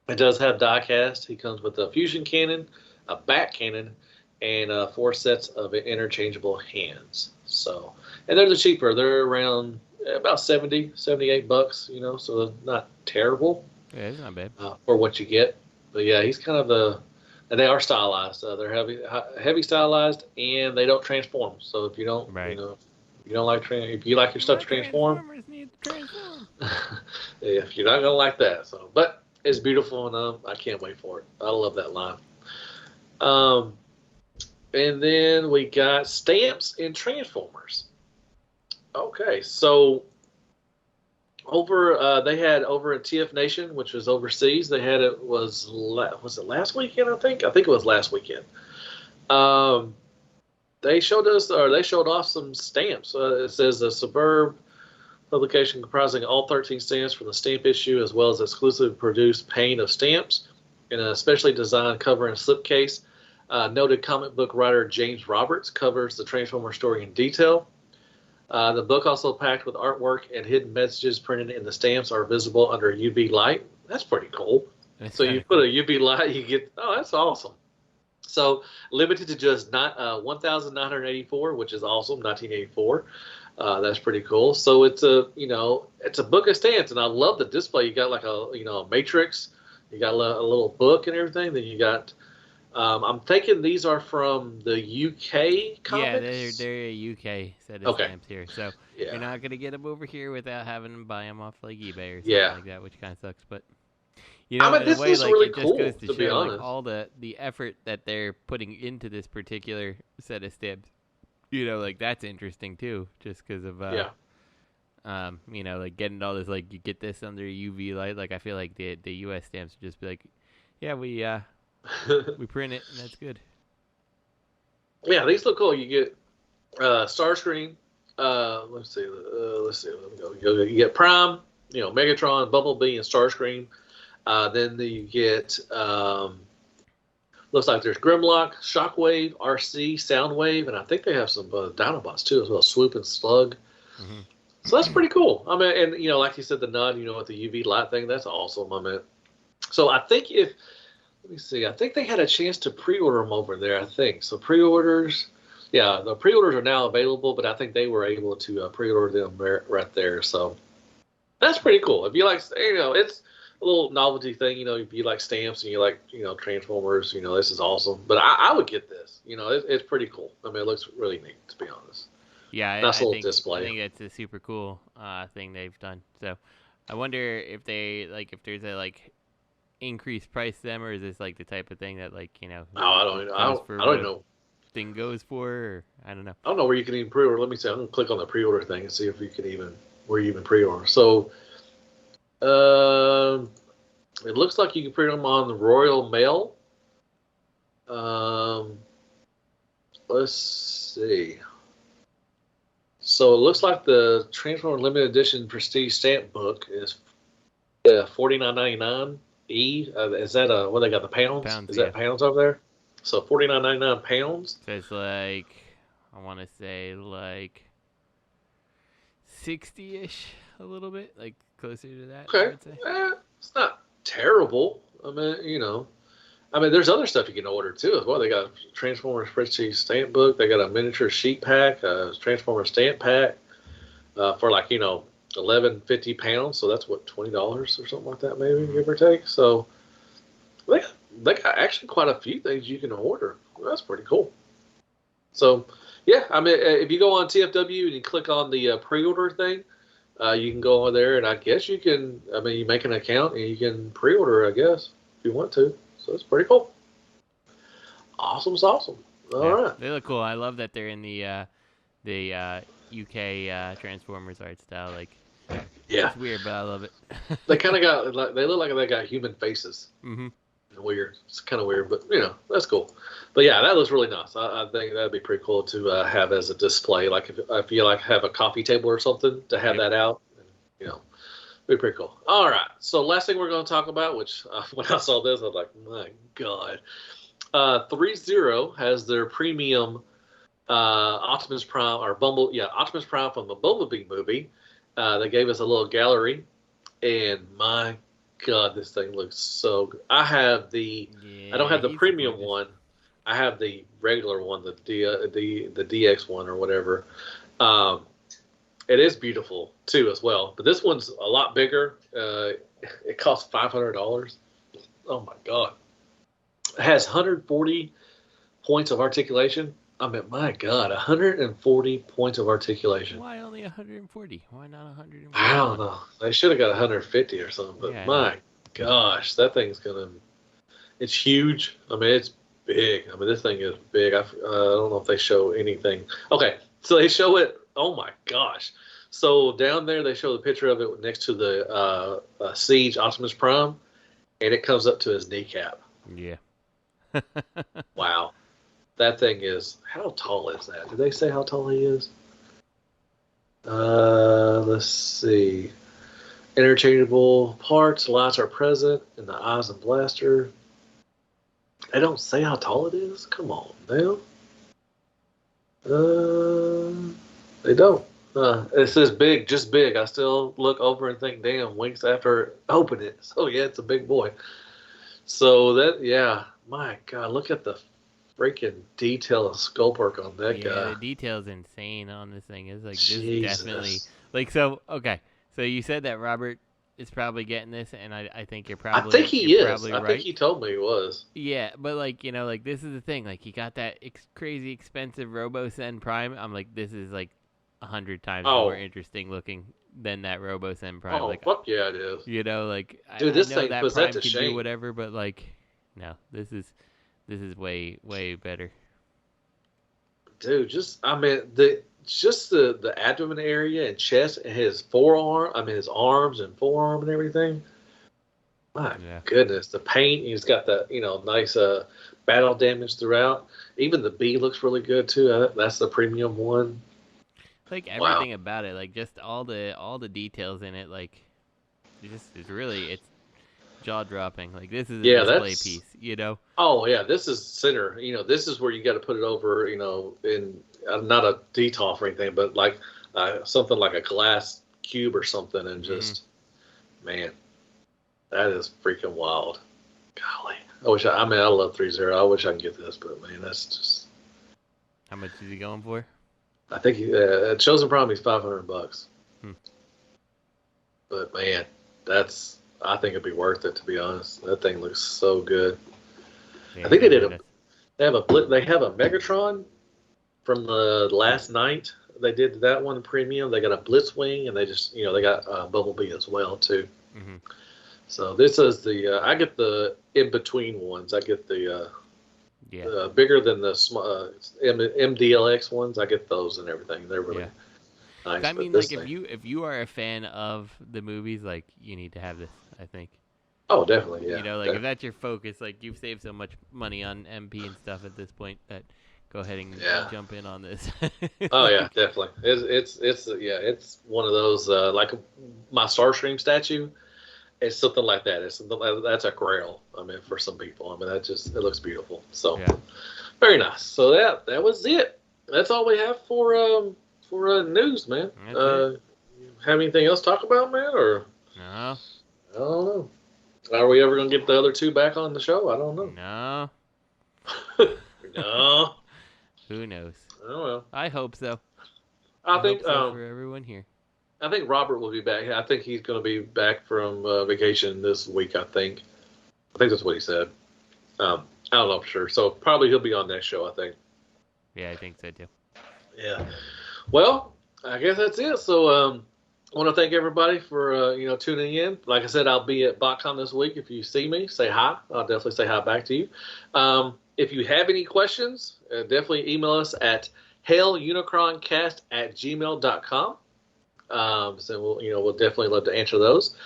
Speaker 2: It does have die cast. He comes with a fusion cannon, a back cannon, and 4 sets of interchangeable hands. So, and they're the cheaper. They're around about $78, so not terrible.
Speaker 3: Yeah, it's not bad
Speaker 2: for what you get. But yeah, he's kind of and they are stylized. They're heavy stylized, and they don't transform. So if you don't, you don't like if you like your stuff to transform,
Speaker 3: Transformers need to transform.
Speaker 2: yeah, you're not gonna like that. So, but it's beautiful, and I can't wait for it. I love that line. And then we got stamps and Transformers. Okay, so they had over at TF Nation, which was overseas. They had was it last weekend? I think it was last weekend. They showed off some stamps. It says a Suburb publication comprising all 13 stamps from the stamp issue, as well as exclusively produced paint of stamps in a specially designed cover and slipcase. Noted comic book writer James Roberts covers the Transformer story in detail. The book also packed with artwork and hidden messages printed in the stamps are visible under UV light. That's pretty cool. So you put a UV light, you get, that's awesome. So limited to just 1,984, which is awesome, 1984. That's pretty cool. So it's a book of stamps, and I love the display. You got like a matrix, you got a little book and everything. Then you got, I'm thinking these are from the UK comics.
Speaker 3: Yeah, they're a UK set of stamps here. So you're not gonna get them over here without having to buy them off like eBay or something like that, which kind of sucks. But in
Speaker 2: this
Speaker 3: a way,
Speaker 2: was
Speaker 3: like
Speaker 2: really
Speaker 3: it
Speaker 2: cool,
Speaker 3: just goes to
Speaker 2: be
Speaker 3: show
Speaker 2: honest.
Speaker 3: like all the effort that they're putting into this particular set of stamps. Like that's interesting too, just because of like getting all this, like you get this under UV light. Like I feel like the US stamps would just be like, yeah, we print it and that's good.
Speaker 2: Yeah, these look cool. You get Starscream. Let's see. Let me go. You get Prime. Megatron, Bumblebee, and Starscream. Then you get. Looks like there's Grimlock, Shockwave, RC, Soundwave, and I think they have some Dinobots too as well. Swoop and Slug. Mm-hmm. So that's pretty cool. I mean, and like you said, the nod, with the UV light thing, that's awesome. I mean, so I think let me see. I think they had a chance to pre-order them over there. I think so. Pre-orders, the pre-orders are now available, but I think they were able to pre-order them right there. So that's pretty cool. If you like, it's a little novelty thing. If you like stamps and you like, Transformers, this is awesome. But I would get this. It's pretty cool. I mean, it looks really neat, to be honest.
Speaker 3: Yeah,
Speaker 2: nice
Speaker 3: I
Speaker 2: little display.
Speaker 3: I think it's a super cool thing they've done. So I wonder if they if there's a increased price to them, or is this like the type of thing that I don't
Speaker 2: know.
Speaker 3: Thing goes for, or I don't know.
Speaker 2: I don't know where you can even pre-order. Let me see. I'm gonna click on the pre-order thing and see if you can where you even pre-order. So, it looks like you can pre-order them on the Royal Mail. Let's see. So it looks like the Transformer Limited Edition Prestige Stamp Book is $49.99. Is that what they got, the pounds? Is that pounds over there? So $49.99 pounds.
Speaker 3: So it's I want to say 60-ish, a little bit, like closer to that.
Speaker 2: Okay.
Speaker 3: I would say.
Speaker 2: It's not terrible. I mean, there's other stuff you can order too as well. They got a Transformers spreadsheet stamp book. They got a miniature sheet pack, a Transformers stamp pack for like 1150 pounds. So that's what, $20 or something like that, maybe, give or take. So they got actually quite a few things you can order. Well, that's pretty cool. So yeah, I mean, if you go on TFW and you click on the pre-order thing, you can go over there, and I guess you can. I mean, you make an account and you can pre-order, I guess, if you want to. So it's pretty cool. Awesome. All right.
Speaker 3: They look cool. I love that they're in the UK Transformers art style. Like,
Speaker 2: yeah,
Speaker 3: it's weird, but I love it.
Speaker 2: They kind of got like they look like they got human faces.
Speaker 3: Mm-hmm.
Speaker 2: Weird. It's kind of weird, but that's cool. But yeah, that looks really nice. I think that'd be pretty cool to have as a display. Like if you like have a coffee table or something to have that out, it'd be pretty cool. All right. So last thing we're going to talk about, which when I saw this, I was like, my God. Threezero has their premium Optimus Prime Optimus Prime from the Bumblebee movie. They gave us a little gallery, and my God, this thing looks so good. I have I don't have the premium one. I have the regular one, the DX one or whatever. It is beautiful too as well, but this one's a lot bigger. It costs $500. Oh my God! It has 140 points of articulation. I mean, my God, 140 points of articulation.
Speaker 3: Why only 140? Why not 140?
Speaker 2: I don't know. They should have got 150 or something. But my gosh, that thing's it's huge. I mean, it's big. I mean, this thing is big. I don't know if they show anything. Okay, so they show it. Oh my gosh. So down there, they show the picture of it next to the Siege Optimus Prime, and it comes up to his kneecap.
Speaker 3: Yeah.
Speaker 2: Wow. That thing is, how tall is that? Did they say how tall he is? Let's see. Interchangeable parts, lights are present in the eyes and blaster. They don't say how tall it is? Come on, now. They don't. It says big, just big. I still look over and think, damn, winks after open it. So yeah, it's a big boy. So my God, look at the freaking detail and sculpt work on that guy.
Speaker 3: Yeah, the detail's insane on this thing. It's like
Speaker 2: Jesus.
Speaker 3: This definitely so okay. So you said that Robert is probably getting this, and I think you're probably.
Speaker 2: I think he is.
Speaker 3: Probably
Speaker 2: I think he told me he was.
Speaker 3: Yeah, but this is the thing. Like he got that crazy expensive RoboSen Prime. I'm like, this is like 100 times more interesting looking than that RoboSen Prime.
Speaker 2: Oh,
Speaker 3: like,
Speaker 2: fuck yeah, it is.
Speaker 3: Dude,
Speaker 2: this
Speaker 3: I know
Speaker 2: thing
Speaker 3: that
Speaker 2: puts
Speaker 3: Prime
Speaker 2: that to
Speaker 3: can
Speaker 2: shame.
Speaker 3: do whatever, but no, this is way better.
Speaker 2: Dude, the abdomen area and chest and his forearm, his arms and forearm and everything. My goodness, the paint, he's got the, nice battle damage throughout. Even the B looks really good too. That's the premium one.
Speaker 3: Like everything about it, like just all the details in it, like it's jaw dropping. Like this is a display piece,
Speaker 2: Oh yeah, this is center. This is where you got to put it over. In not a detolf or anything, but like something like a glass cube or something, and just man, that is freaking wild. Golly, I love Threezero. I wish I could get this, but man, that's just.
Speaker 3: How much is he going for?
Speaker 2: I think Chosen Prime is $500. But man, I think it'd be worth it, to be honest. That thing looks so good. Yeah, I think they have a Megatron from the last night. They did that one premium. They got a Blitzwing, and they just they got Bumblebee as well too. Mm-hmm. So this is I get the in between ones. I get the bigger than the MDLX ones. I get those and everything. They're really nice.
Speaker 3: I mean, like if you are a fan of the movies, like you need to have this. I think.
Speaker 2: Oh, definitely, yeah.
Speaker 3: If that's your focus, like you've saved so much money on MP and stuff at this point that go ahead and jump in on this.
Speaker 2: Oh yeah, definitely. It's one of those like my Starscream statue. It's something like that. That's a grail. For some people, it looks beautiful. So very nice. So that was it. That's all we have for news, man. have anything else to talk about, man? Or
Speaker 3: No.
Speaker 2: I don't know. Are we ever gonna get the other two back on the show? I don't know.
Speaker 3: No.
Speaker 2: No.
Speaker 3: Who knows?
Speaker 2: Oh well.
Speaker 3: I hope so.
Speaker 2: I think
Speaker 3: hope so for everyone here.
Speaker 2: I think Robert will be back. I think he's going to be back from vacation this week. I think that's what he said. I don't know for sure. So probably he'll be on next show. I think.
Speaker 3: Yeah, I think so too.
Speaker 2: Yeah. Well, I guess that's it. So I want to thank everybody for tuning in. Like I said, I'll be at BotCon this week. If you see me, say hi. I'll definitely say hi back to you. If you have any questions, definitely email us at Hailunicroncast@gmail.com. So we'll definitely love to answer those.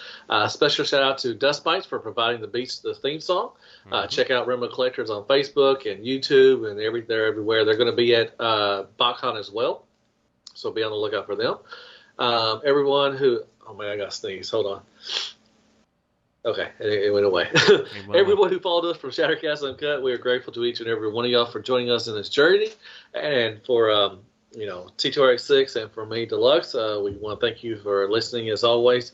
Speaker 2: Special shout out to Dustmightz for providing the beats to the theme song. Check out Remnant Collectors on Facebook and YouTube and they're everywhere. They're going to be at BotCon as well, so be on the lookout for them. Everyone who I got to sneeze. Hold on. Okay, it went away. Everyone who followed us from Shattered Cast Uncut, we are grateful to each and every one of y'all for joining us in this journey, and for T2RX6 and for me, Deluxe. We want to thank you for listening as always,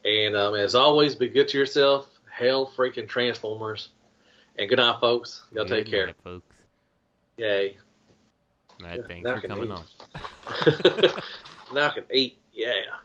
Speaker 2: and as always, be good to yourself. Hail freaking Transformers, and good night, folks. Y'all take care,
Speaker 3: night, folks.
Speaker 2: Yay!
Speaker 3: Thanks for coming on.
Speaker 2: Now I can eat. Yeah.